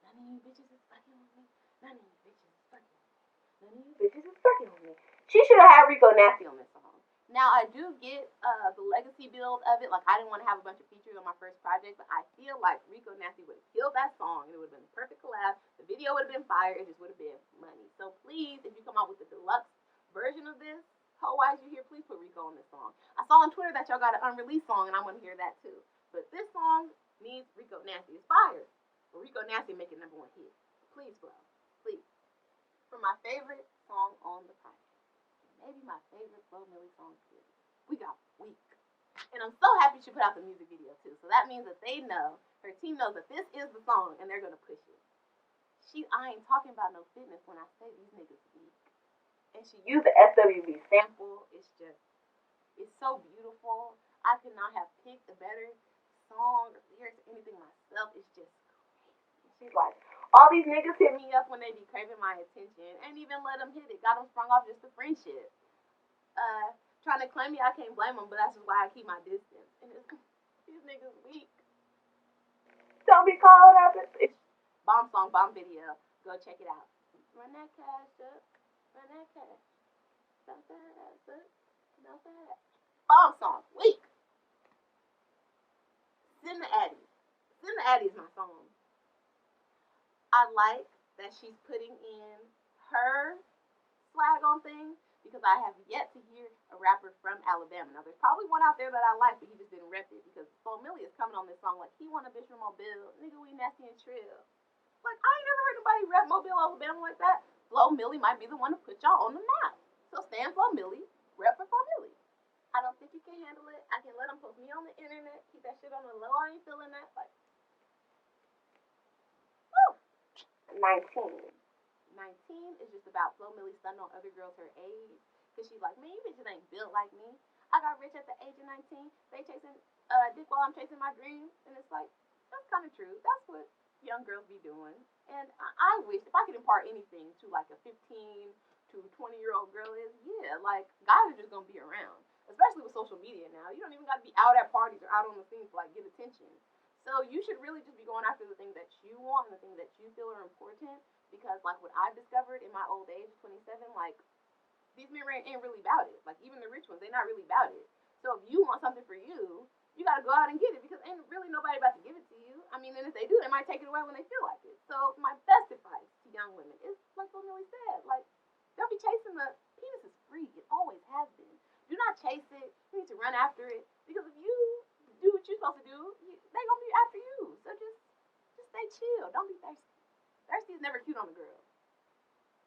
None of you bitches is fucking with me. None of you bitches is fucking with me. None of you bitches is fucking with me. She should have had Rico Nasty on this song. Now, I do get the legacy build of it. Like, I didn't want to have a bunch of features on my first project, but I feel like Rico Nasty would have killed that song, and it would have been a perfect collab. The video would have been fire. It just would have been money. So, please, if you come out with the deluxe version of this, Ho Wise You Here, please put Rico on this song. I saw on Twitter that y'all got an unreleased song, and I want to hear that too. But this song needs Rico Nasty. It's fire. But Rico Nasty make it #1 hit. Please, bro. Please. For my favorite song on the project. Maybe my favorite Flo Milli song too. We got Weak. And I'm so happy she put out the music video too. So that means that they know, her team knows that this is the song and they're gonna push it. I ain't talking about no fitness when I say these niggas weak. And she used the SWV sample. It's so beautiful. I could not have picked a better song or lyrics or anything myself. It's just crazy. She's like, all these niggas hit me up when they be craving my attention. Ain't even let them hit it. Got them sprung off just the friendship. Trying to claim me, I can't blame them, but that's just why I keep my distance. And these niggas weak. Don't be calling out this. It's bomb song, bomb video. Go check it out. Run that cash up. Run that cash. Bounce that ass up. Bounce that ass. Bomb song. Weak. Send the Addy. Send the Addy is my song. I like that she's putting in her swag on things because I have yet to hear a rapper from Alabama. Now, there's probably one out there that I like, but he just didn't rep it because Flo Milli is coming on this song like he want a bitch from Mobile. Nigga, we nasty and trill. Like, I ain't never heard nobody rep Mobile, Alabama like that. Flo Milli might be the one to put y'all on the map. So stand Flo Milli, rep for Flo Milli. I don't think you can handle it. I can let them post me on the internet, keep that shit on the low. I ain't feeling that. Like, woo. 19 is just about Flo Milli stunning on other girls her age. Because she's like, man, you bitches ain't built like me. I got rich at the age of 19. They chasing dick while I'm chasing my dreams. And it's like, that's kind of true. That's what young girls be doing. And I wish, if I could impart anything to like a 15 to 20-year-old girl is, yeah, like, guys are just going to be around. Especially with social media now. You don't even got to be out at parties or out on the scene to like get attention. So you should really just be going after the things that you want and the things that you feel are important. Because like what I've discovered in my old age, 27, like these men ain't really about it. Like even the rich ones, they're not really about it. So if you want something for you, you gotta go out and get it because ain't really nobody about to give it to you. I mean, and if they do, they might take it away when they feel like it. So my best advice to young women is like what Millie said, like don't be chasing the penis is free. It always has been. Do not chase it. You need to run after it because if you do what you're supposed to do, they gonna be after you. So just stay chill. Don't be thirsty. Thirsty is never cute on a girl.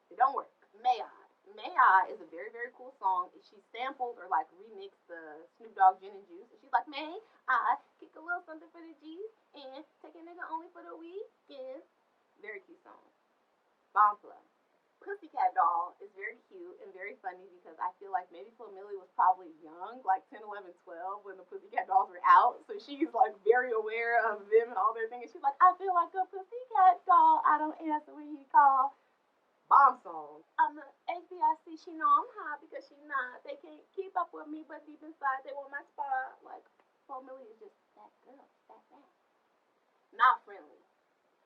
It don't work. May I is a very, very cool song. She sampled or like remixed the Snoop Dogg Gin and Juice. And she's like, May I kick a little something for the G's and take a nigga only for the weekend. Very cute song. Bomb Flow. Pussycat Doll is very cute and very funny because I feel like maybe Flo Milli was probably young, like 10, 11, 12 when the Pussycat Dolls were out. So she's like very aware of them and all their things. And she's like, I feel like a pussycat doll. I don't answer when he call. Bomb song. I'm the HBIC. She know I'm hot because she not. They can't keep up with me, but deep inside they want my spot. Like Flo Milli is just that girl, that. Not friendly.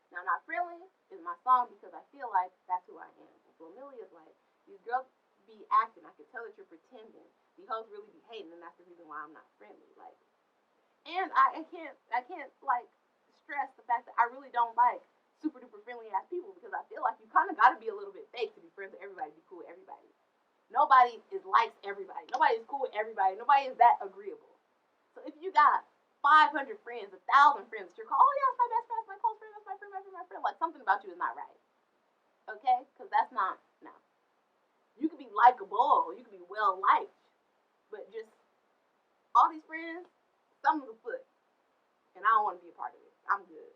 Now, Not Friendly is my song because I feel like that's who I am. Flo Milli is like, these girls be acting. I can tell that you're pretending. These hoes really be hating, and that's the reason why I'm not friendly. Like, and I can't like stress the fact that I really don't like super duper friendly ass people because I feel like you kind of got to be a little bit fake to be friends with everybody, be cool with everybody. Nobody is likes everybody. Nobody is cool with everybody. Nobody is that agreeable. So if you got 500 friends, 1,000 friends, you're called, oh yeah, that's my best friend, that's my close friend, that's my friend, my friend. Like something about you is not right. Okay? Because that's not, no. You can be likable, you can be well liked, but just all these friends, something's afoot. And I don't want to be a part of it. I'm good.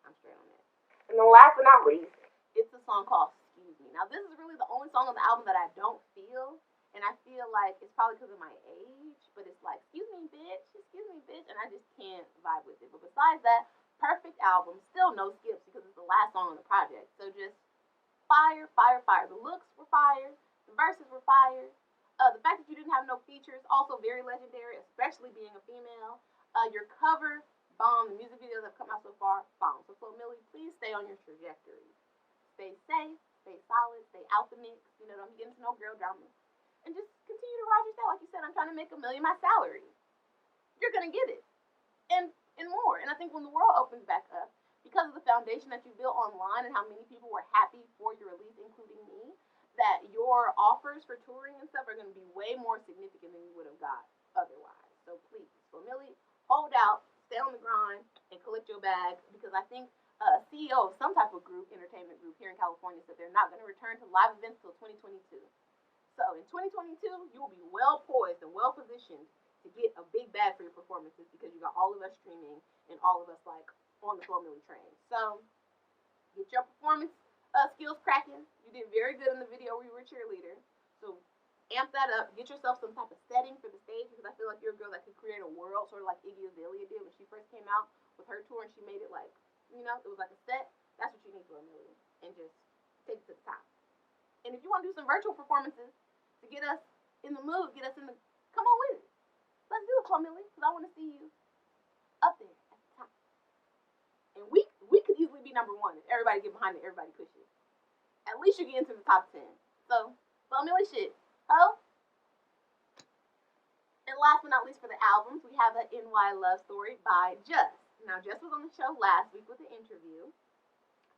I'm straight on that. And then last but not least, it's a song called Excuse Me. Now this is really the only song on the album that I don't feel. And I feel like it's probably because of my age, but it's like, excuse me, bitch, and I just can't vibe with it. But besides that, perfect album, still no skips because it's the last song on the project. So just fire. The looks were fire, the verses were fire. The fact that you didn't have no features, also very legendary, especially being a female. Your cover, bomb. The music videos that have come out so far, bomb. So Flo Milli, please stay on your trajectory. Stay safe, stay solid, stay out the mix. You know, don't get into no girl drama. And just continue to ride your style. Like you said, I'm trying to make $1 million my salary. You're going to get it. And more. And I think when the world opens back up, because of the foundation that you built online and how many people were happy for your release, including me, that your offers for touring and stuff are going to be way more significant than you would have got otherwise. So please, Family, hold out, stay on the grind, and collect your bag, because I think CEO of some type of group, entertainment group here in California, said they're not going to return to live events till 2022. So in 2022, you will be well poised and well positioned to get a big bag for your performances, because you got all of us streaming and all of us like on the Flow Millie train. So get your performance skills cracking. You did very good in the video where you were a cheerleader. So amp that up. Get yourself some type of setting for the stage, because I feel like you're a girl that could create a world, sort of like Iggy Azalea did when she first came out with her tour, and she made it like, it was like a set. That's what you need for a million, and just take it to the top. And if you want to do some virtual performances to get us in the mood, get us in the, come on with it. Let's do it, Flo Millie, because I want to see you up there at the top. And we could easily be number one if everybody get behind it, everybody push it. At least you get into the top 10. So, Flo Millie shit. Oh. And last but not least for the albums, we have an NY Love Story by Just. Now, Just was on the show last week with the interview.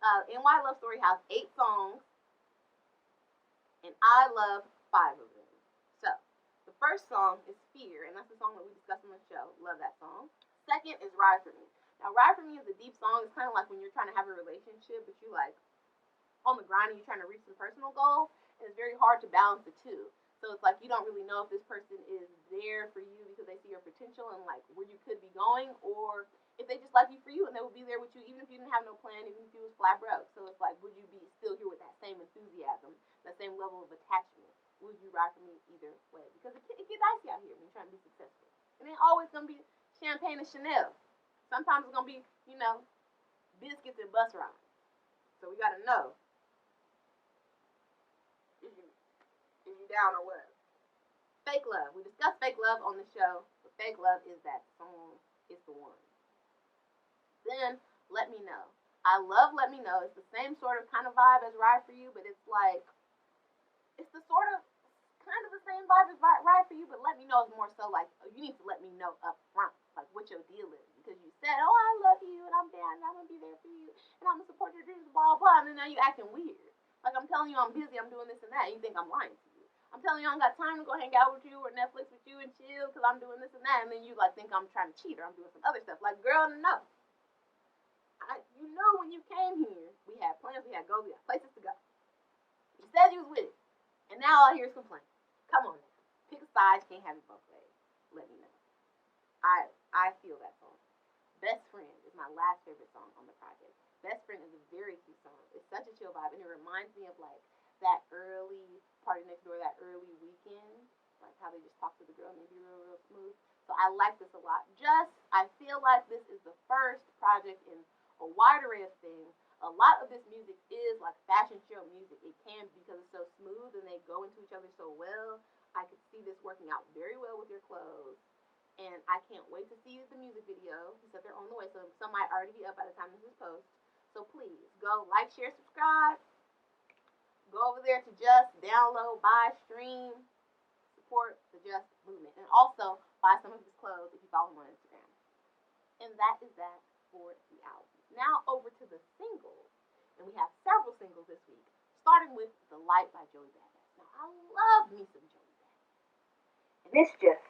NY Love Story has 8 songs, and I love 5 of them. So, the first song is Fear, and that's the song that we discussed on the show. Love that song. Second is Ride For Me. Now, Ride For Me is a deep song. It's kind of like when you're trying to have a relationship, but you like on the grind and you're trying to reach the personal goal, and it's very hard to balance the two. So it's like you don't really know if this person is there for you because they see your potential and like where you could be going, or if they just like you for you and they will be there with you even if you didn't have no plan, even if you was flat broke. So it's like, would you be still here with that same enthusiasm, that same level of attachment? Would you ride for me either way? Because it gets dicey out here when you're trying to be successful. It ain't always gonna be champagne and Chanel. Sometimes it's gonna be, biscuits and bus rides. So we gotta know. Is you down or what? Fake Love. We discussed Fake Love on the show, but Fake Love is that song. It's the one. Then Let Me Know. I love Let Me Know. It's the same sort of kind of vibe as Ride For You, but it's like, it's the sort of kind of the same vibe as Ride For You, but Let Me Know is more so like, you need to let me know up front, like what your deal is, because you said, oh, I love you and I'm down and I'm gonna be there for you and I'm gonna support your dreams, blah blah, and then now you acting weird. Like I'm telling you I'm busy, I'm doing this and that, and you think I'm lying to you. I'm telling you I don't got time to go hang out with you or Netflix with you and chill because I'm doing this and that, and then you like think I'm trying to cheat or I'm doing some other stuff. Like, girl, no. You know when you came here, we had plans, we had goals, we had places to go. You said you was with it, and now all I hear is complaint. Come on now. Pick a side, you can't have it both ways. Let me know. I feel that song. Best Friend is my last favorite song on the project. Best Friend is a very cute song. It's such a chill vibe, and it reminds me of like that early Party Next Door, that early Weekend, like how they just talk to the girl and they be real, real smooth. So I like this a lot. I feel like this is the first project in a wide array of things. A lot of this music is like fashion show music. It can be because it's so smooth and they go into each other so well. I could see this working out very well with your clothes. And I can't wait to see the music video. He said they're on the way, so some might already be up by the time this is posted. So please, go like, share, subscribe. Go over there to Just, download, buy, stream, support the Just movement. And also, buy some of his clothes if you follow him on Instagram. And that is that for the album. Now over to the singles. And we have several singles this week, starting with The Light by Joey Badass. Now, I love me some Joey Badass. And it's just,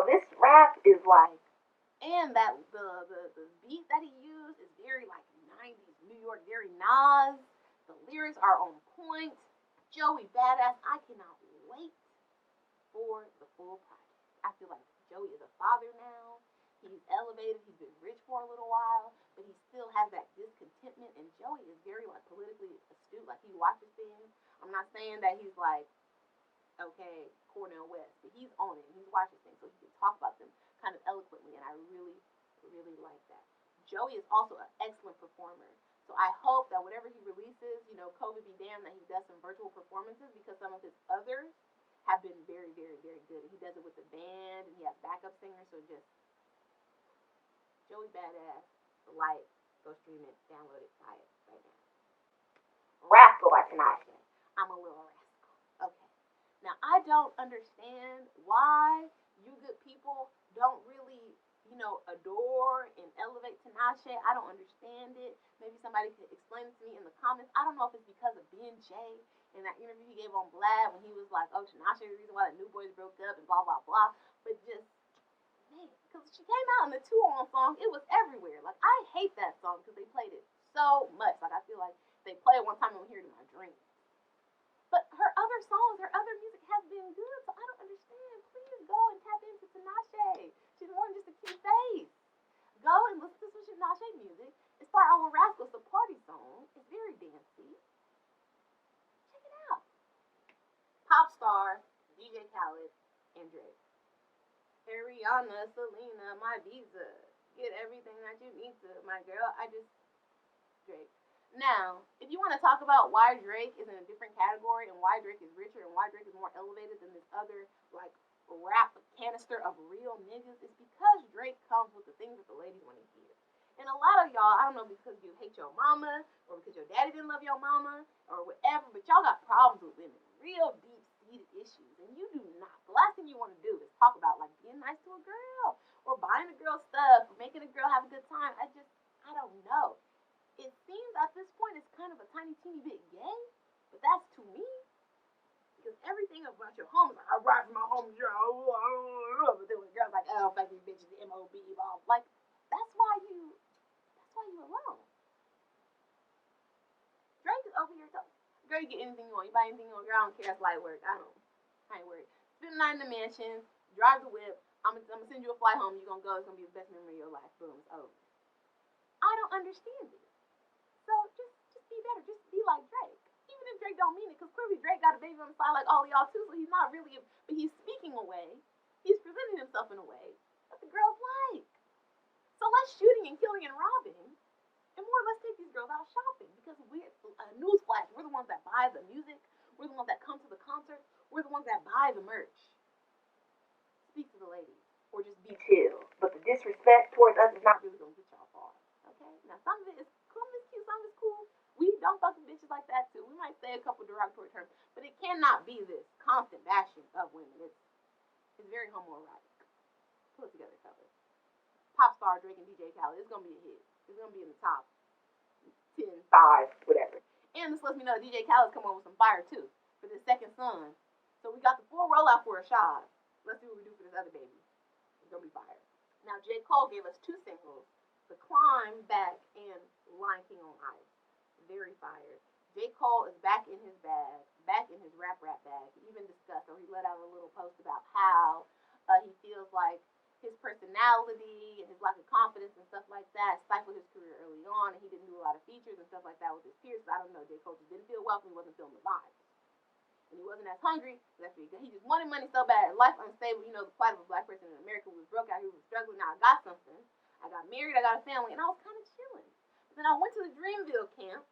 this rap is like, and that the beat that he used is very like 90s New York, very Nas. The lyrics are on point. Joey Badass, I cannot wait for the full project. I feel like Joey is a father now. He's elevated. He's been rich for a little while, but he still has that discontentment. And Joey is very like politically astute. Like he watches things. I'm not saying that he's like, okay, Cornel West, but he's on it. He's watching things, so he can talk about them kind of eloquently, and I really, really like that. Joey is also an excellent performer. So I hope that whatever he releases, COVID be damned, that he does some virtual performances, because some of his others have been very, very, very good. And he does it with the band, and he has backup singers, so just Joey Badass, The Light, go stream it, download it, buy it right now. Rascal by Tinashe. I'm a little rascal. Okay. Now, I don't understand why you good people don't really, adore and elevate Tinashe. I don't understand it. Maybe somebody could explain it to me in the comments. I don't know if it's because of being Jay. in that interview he gave on Blab when he was like, oh, Tinashe is the reason why the New Boys broke up and blah, blah, blah. But just, man, because she came out in the 2-on song, it was everywhere. Like, I hate that song because they played it so much. Like, I feel like they play it one time and we hear it in my dreams. But her other songs, her other music has been good, so I don't understand. Please go and tap into Tinashe. She's more than just a cute face. Go and listen to some Tinashe music. It started out with Rascals, the party song. It's very dancey. Check it out. Pop star, DJ Khaled, and Drake. Ariana, Selena, my visa. Get everything that you need to, my girl. Drake. Now, if you want to talk about why Drake is in a different category and why Drake is richer and why Drake is more elevated than this other, like, rap canister of real niggas, it's because Drake comes with the things that the ladies want to hear. And a lot of y'all, I don't know, because you hate your mama or because your daddy didn't love your mama or whatever, but y'all got problems with women, real deep-seated issues, and you do not. The last thing you want to do is talk about, like, being nice to a girl or buying a girl stuff or making a girl have a good time. I don't know. It seems at this point it's kind of a tiny, teeny bit gay, but that's to me. Because everything about your home is like, I ride for my home, but then when the girl's like, oh, fuck these bitches, MOB, like, that's why you alone. Drake is over here talking. Girl, you get anything you want. You buy anything you want. Girl, I don't care. It's light work. I ain't worried. Spend the night in the mansion, drive the whip. I'm gonna send you a flight home. You're gonna go. It's gonna be the best memory of your life. Boom, it's over. I don't understand it. So just be better. Just be like Drake. Even if Drake don't mean it, because clearly Drake got a baby on the side like all y'all too, so he's not really, but he's speaking a way. He's presenting himself in a way that the girls like. So less shooting and killing and robbing, and more let's take these girls out shopping, because we're, newsflash, we're the ones that buy the music, we're the ones that come to the concert, we're the ones that buy the merch. Speak to the ladies, or just be chill. But the disrespect towards us is not really going to get y'all far. Okay? Now some of it is cool, cute, some of it's cool. We don't fuck with bitches like that too. We might say a couple derogatory terms, but it cannot be this constant bashing of women. It's very homoerotic. Put it together, fellas. Pop star Drake and DJ Khaled. It's gonna be a hit. It's gonna be in the top 10, 5, whatever. And this lets me know that DJ Khaled's come on with some fire too for this second son. So we got the full rollout for a shot. Let's see what we do for this other baby. It's gonna be fire. Now J. Cole gave us 2 singles: The Climb, Back, and Lion King on Ice. Very fire. J. Cole is back in his bag, back in his rap bag. He even discussed, or he let out a little post about how he feels like his personality and his lack of confidence and stuff like that stifled his career early on, and he didn't do a lot of features and stuff like that with his peers. So I don't know, J. Cole just didn't feel welcome. He wasn't feeling the vibes. And he wasn't as hungry. He just wanted money so bad. Life unstable. You know, the plight of a black person in America. We was broke out here. We was struggling. Now I got something. I got married. I got a family. And I was kind of chilling. But then I went to the Dreamville camp.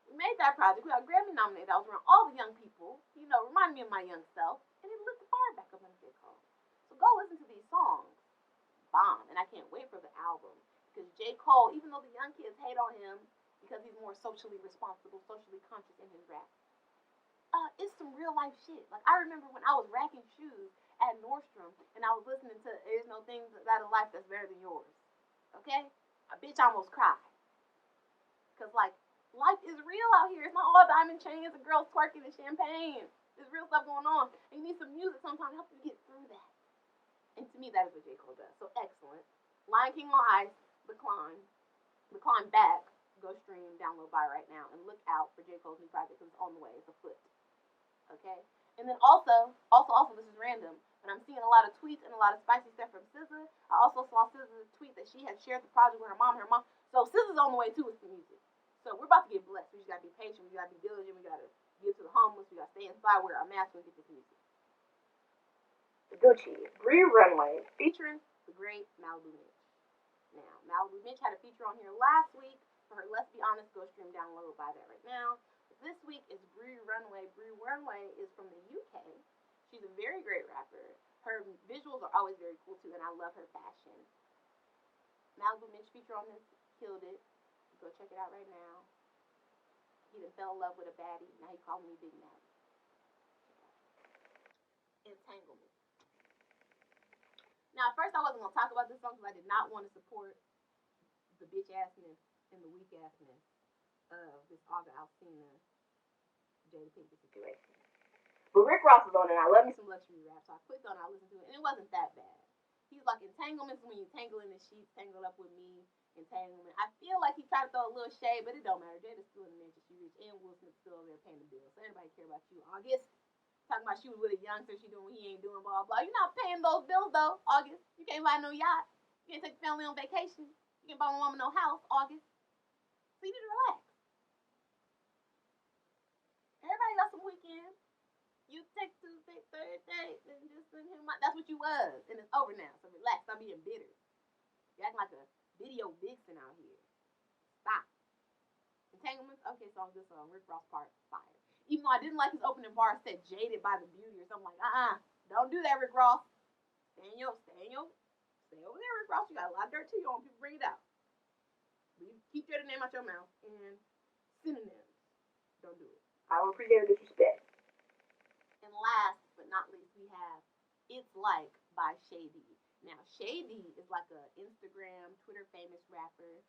We made that project. We got Grammy nominated. I was around all the young people. You know, reminding me of my young self. And it lit the fire back up on J. Cole. So go listen to these songs. Bomb. And I can't wait for the album. Because J. Cole, even though the young kids hate on him because he's more socially responsible, socially conscious in his rap, it's some real life shit. Like, I remember when I was racking shoes at Nordstrom and I was listening to There's No Things About a Life That's Better Than Yours. Okay? A bitch almost cried. Because, like, life is real out here. It's not all diamond chains and girls twerking and champagne. There's real stuff going on. And you need some music sometimes to help you get through that. And to me, that is what J. Cole does. So excellent. Lion King on Ice, The Climb Back. Go stream, download, buy right now. And look out for J. Cole's new project because it's on the way. It's afoot. Okay? And then also, this is random, but I'm seeing a lot of tweets and a lot of spicy stuff from SZA. I also saw SZA's tweet that she had shared the project with her mom. So SZA's on the way too with the music. So we're about to get blessed. We just gotta be patient. We gotta be diligent. We gotta give to the homeless. We gotta stay inside, wear our masks, and get this music. Gucci, Bree Runway, featuring the great Malibu Mitch. Now, Malibu Mitch had a feature on here last week for her Let's Be Honest. Go stream, download, buy that right now. This week is Bree Runway. Bree Runway is from the UK. She's a very great rapper. Her visuals are always very cool too, and I love her fashion. Malibu Mitch feature on this, killed it. Go check it out right now. He done fell in love with a baddie. Now he calling me Big Maddie. Entanglement. Now, at first I wasn't going to talk about this song because I did not want to support the bitch-assness and the weak-assness of this Olga Alsina Jada Pinkett situation. But Rick Ross was on it, and I love me some luxury rap, so I clicked on it, I listened to it, and it wasn't that bad. He's like, entanglements when you tangle in the sheets, tangled up with me, entanglement. I feel like he tried to throw a little shade, but it don't matter. Jada's still in the mansion she rich, and Will Smith's still over there paying the bills. So anybody care about you, August? Talking about she was with a youngster, she doing what he ain't doing, blah, blah. You're not paying those bills, though, August. You can't buy no yacht. You can't take the family on vacation. You can't buy my mama no house, August. So you need to relax. Everybody got some weekend. You take Tuesday, Thursday, and just send him out. That's what you was. And it's over now. So relax. Stop being bitter. You acting like a video vixen out here. Stop. Entanglements? Okay, song, good song. Rick Ross part, fire. Even though I didn't like his opening bar said jaded by the beauty or something like, don't do that, Rick Ross. Stay over there, Rick Ross. You got a lot of dirt too. You don't want people to bring it out. Keep Jada's name out your mouth. And synonyms. Don't do it. I don't appreciate the disrespect. And last but not least, we have It's Like by Shady. Now, Shady is like an Instagram, Twitter famous rapper.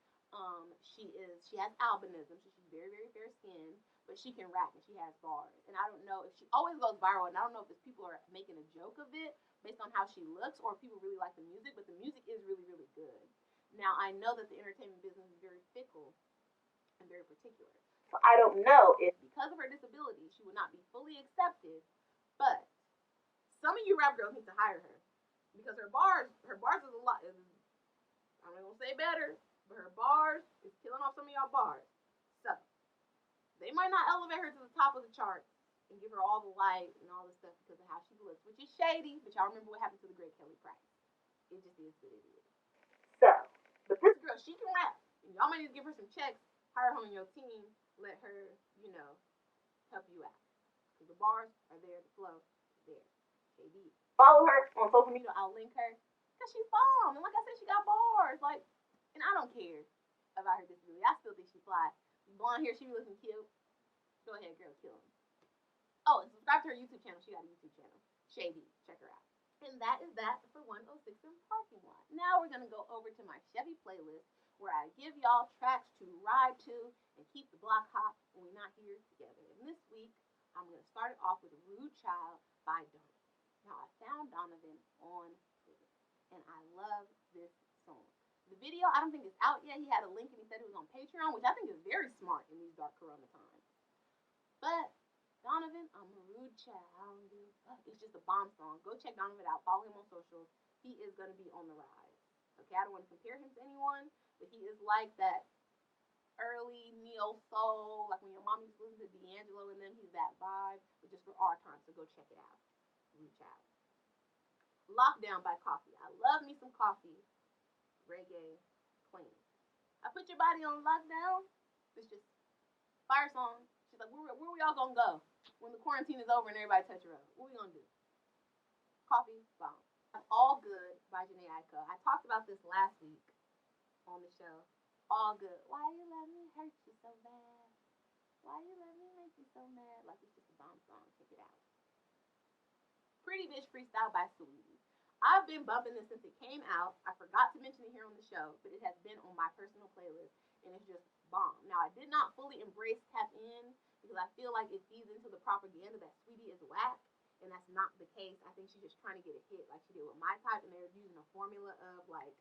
She has albinism, so she's very, very fair skinned, but she can rap and she has bars. And I don't know if she always goes viral, and I don't know if it's people are making a joke of it based on how she looks, or if people really like the music, but the music is really, really good. Now, I know that the entertainment business is very fickle and very particular. So I don't know if because of her disability, she would not be fully accepted, but some of you rap girls need to hire her because her bars is a lot. I'm not gonna say better, but her bars is killing off some of y'all bars. So they might not elevate her to the top of the charts and give her all the light and all this stuff because of how she looks, which is shady. But y'all remember what happened to the great Kelly Price? It just is what it is. So, but this girl, she can rap. And y'all might need to give her some checks, hire her on your team, let her, help you out. Because the bars are there, the flow is there. KB. Follow her on social media. I'll link her. Because she's bomb. And like I said, she got bars. And I don't care about her disability. I still think she fly. Blonde hair, she be looking cute. Go ahead, girl, kill him. Oh, and subscribe to her YouTube channel. She got a YouTube channel. Shady. Check her out. And that is that for 106 in Parking Lot. Now we're going to go over to my Chevy playlist where I give y'all tracks to ride to and keep the block hot when we're not here together. And this week, I'm going to start it off with Rude Child by Donovan. Now, I found Donovan on Twitter, and I love this song. The video, I don't think it's out yet. He had a link, and he said it was on Patreon, which I think is very smart in these dark corona times. But Donovan, I'm a rude child. It's just a bomb song. Go check Donovan out. Follow him on socials. He is going to be on the rise. Okay, I don't want to compare him to anyone, but he is like that early neo soul, like when your mom used to listen to D'Angelo, and then he's that vibe, but just for our time. So go check it out. Reach out. Lockdown by Coffee. I love me some coffee. Reggae, clean. I put your body on lockdown. It's just fire song. She's like, where we all gonna go when the quarantine is over and everybody touch her up? What we gonna do? Coffee, bomb. All Good by Janae Aiko. I talked about this last week on the show. All Good. Why you let me hurt you so bad? Why you let me make you so mad? Like, it's just a bomb song. Check it out. Pretty Bitch Freestyle by Saweetie. I've been bumping this since it came out. I forgot to mention it here on the show, but it has been on my personal playlist, and it's just bomb. Now, I did not fully embrace Tap In because I feel like it feeds into the propaganda that Saweetie is whack, and that's not the case. I think she's just trying to get a hit like she did with My Type, and they're using a formula of, like,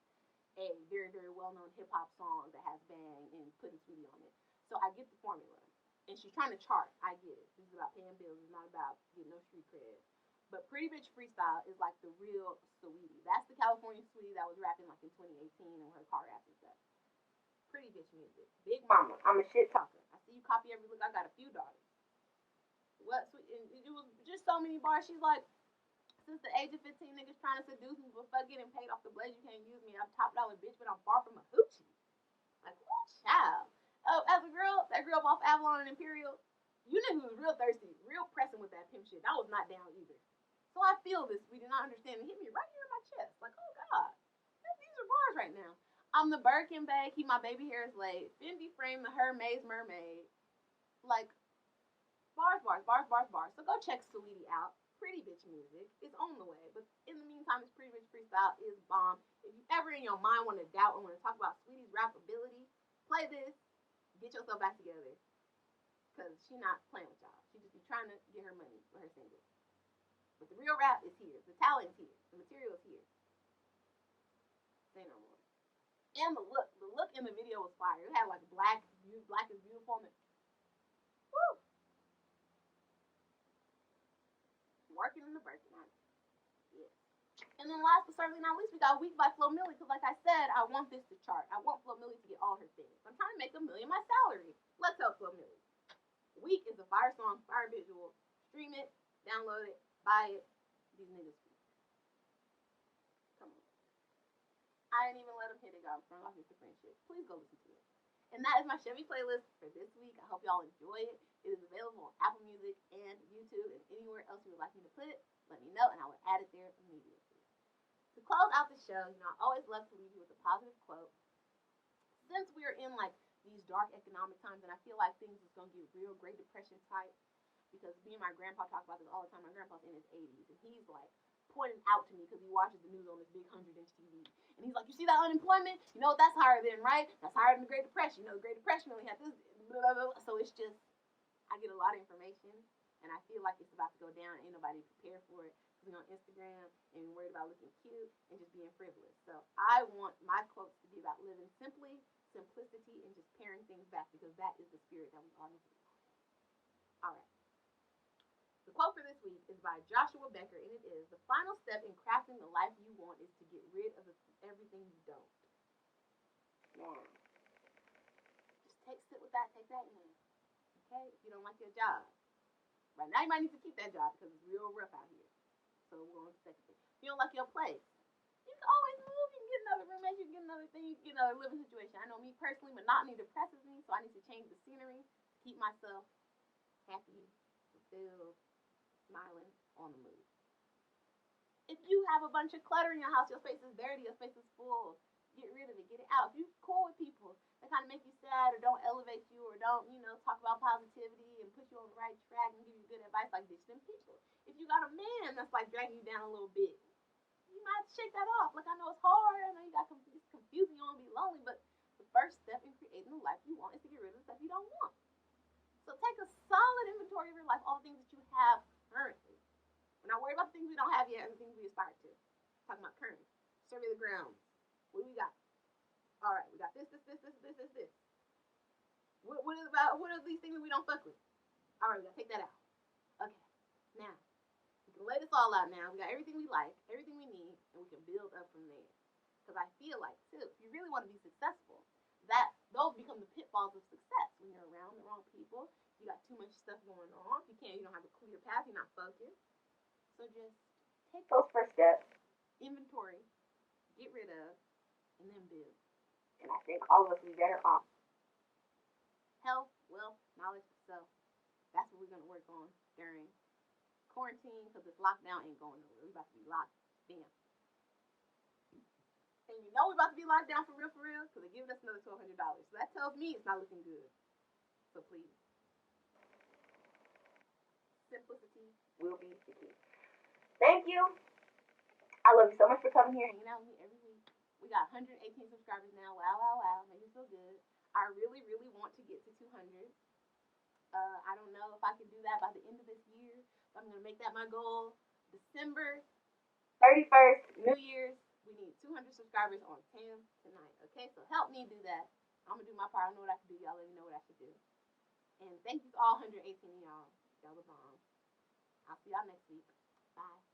a very, very well-known hip-hop song that has bang and putting Saweetie on it. So I get the formula. And she's trying to chart. I get it. This is about paying bills. It's not about getting no street cred. But Pretty Bitch Freestyle is like the real Saweetie. That's the California Saweetie that was rapping like in 2018 and her car raps and stuff. Pretty bitch music. Big mama. I'm a shit talker. I see you copy every look. I got a few daughters. What? And it was just so many bars. She's like, since the age of 15, niggas trying to seduce me, but fuck getting paid off the blaze, you can't use me. I'm top dollar bitch, but I'm far from a hoochie. Like, what child? Oh, as a girl that grew up off Avalon and Imperial, you niggas was real thirsty, real pressing with that pimp shit. I was not down either. So I feel this. We did not understand. It hit me right here in my chest. Like, oh God, these are bars right now. I'm the Birkin bag. Keep my baby hairs laid. Fendi frame the Hermes mermaid. Like, bars. So go check Saweetie out. Pretty bitch music is on the way. But in the meantime, this Pretty Bitch Freestyle is bomb. If you ever in your mind want to doubt or want to talk about Saweetie's rap ability, play this. Get yourself back together. because she not playing with y'all. She just be trying to get her money for her single. But the real rap is here. The talent is here. The material is here. Say no more. And the look in the video was fire. It had like black is beautiful. Woo! Working in the Birkin. Yeah. And then last but certainly not least, we got Week by Flo Milli, because like I said, I want this to chart. I want Flo Milli to get all her things. I'm trying to make $1 million my salary. Let's help Flo Milli. Week is a fire song, fire visual. Stream it, download it, buy it. These niggas speak. Come on. I didn't even let them hit it, y'all. From off Mr. Friendship. Please go listen to it. And that is my Chevy playlist for this week. I hope y'all enjoy it. It is available on Apple Music and YouTube and anywhere else you would like me to put it. Let me know and I will add it there immediately. To close out the show, I always love to leave you with a positive quote. Since we're in like these dark economic times, and I feel like things is gonna get real Great Depression type, because me and my grandpa talk about this all the time. My grandpa's in his 80s, and he's like pointing out to me because he watches the news on this big 100-inch TV, and he's like, "You see that unemployment? You know what that's higher than, right? That's higher than the Great Depression. You know, the Great Depression only had this." Blah, blah, blah. So it's just, I get a lot of information, and I feel like it's about to go down, and ain't nobody prepared for it. We're on Instagram and worried about looking cute and just being frivolous. So I want my quotes to be about living simply, simplicity, and just paring things back, because that is the spirit that we all need to be on. All right. The quote for this week is by Joshua Becker, and it is, "The final step in crafting the life you want is to get rid of everything you don't." Yeah. Just sit with that, take that in. Okay? If you don't like your job. Right now you might need to keep that job because it's real rough out here. So we're on to the second thing. If you don't like your place, you can always move. You can get another roommate. You can get another thing. You can get another living situation. I know me personally, monotony depresses me, so I need to change the scenery to keep myself happy, fulfilled, smiling, on the move. If you have a bunch of clutter in your house, your space is dirty, your space is full, get rid of it, get it out. If you're cool with people that kind of make you sad or don't elevate you or don't, talk about positivity and put you on the right track and give you good advice, like ditch them people. If you got a man that's like dragging you down a little bit, you might shake that off. Like, I know it's hard, I know it's confusing, you want to be lonely, but the first step in creating the life you want is to get rid of the stuff you don't want. So take a solid inventory of your life, all the things that you have currently. We're not worried about the things we don't have yet and the things we aspire to. We're talking about current. Survey the ground. What do we got? All right, we got this. What are these things that we don't fuck with? All right, we gotta take that out. Okay, now we can lay this all out. Now we got everything we like, everything we need, and we can build up from there. Because I feel like too, if you really want to be successful, that those become the pitfalls of success when you're around the wrong people. You got too much stuff going on. You don't have a clear path. You're not focused. So just take those first steps, inventory, get rid of, and then build. And I think all of us will be better off. Health, wealth, knowledge, self. That's what we're going to work on during quarantine, because this lockdown ain't going nowhere. We're about to be locked down. And we're about to be locked down for real, because they're giving us another $1,200. So that tells me it's not looking good. So please. Simplicity will be the key. Thank you. I love you so much for coming here and hanging out with me every week. We got 118 subscribers now. Wow, wow, wow. Make me feel good. I really, really want to get to 200. I don't know if I can do that by the end of this year. But I'm going to make that my goal. December 31st, New Year's, we need 200 subscribers on Tam Tonight. Okay, so help me do that. I'm going to do my part. I know what I can do. Y'all let me know what I should do. And thank you to all 118 of y'all. Y'all are bomb. I'll see y'all next week. Bye.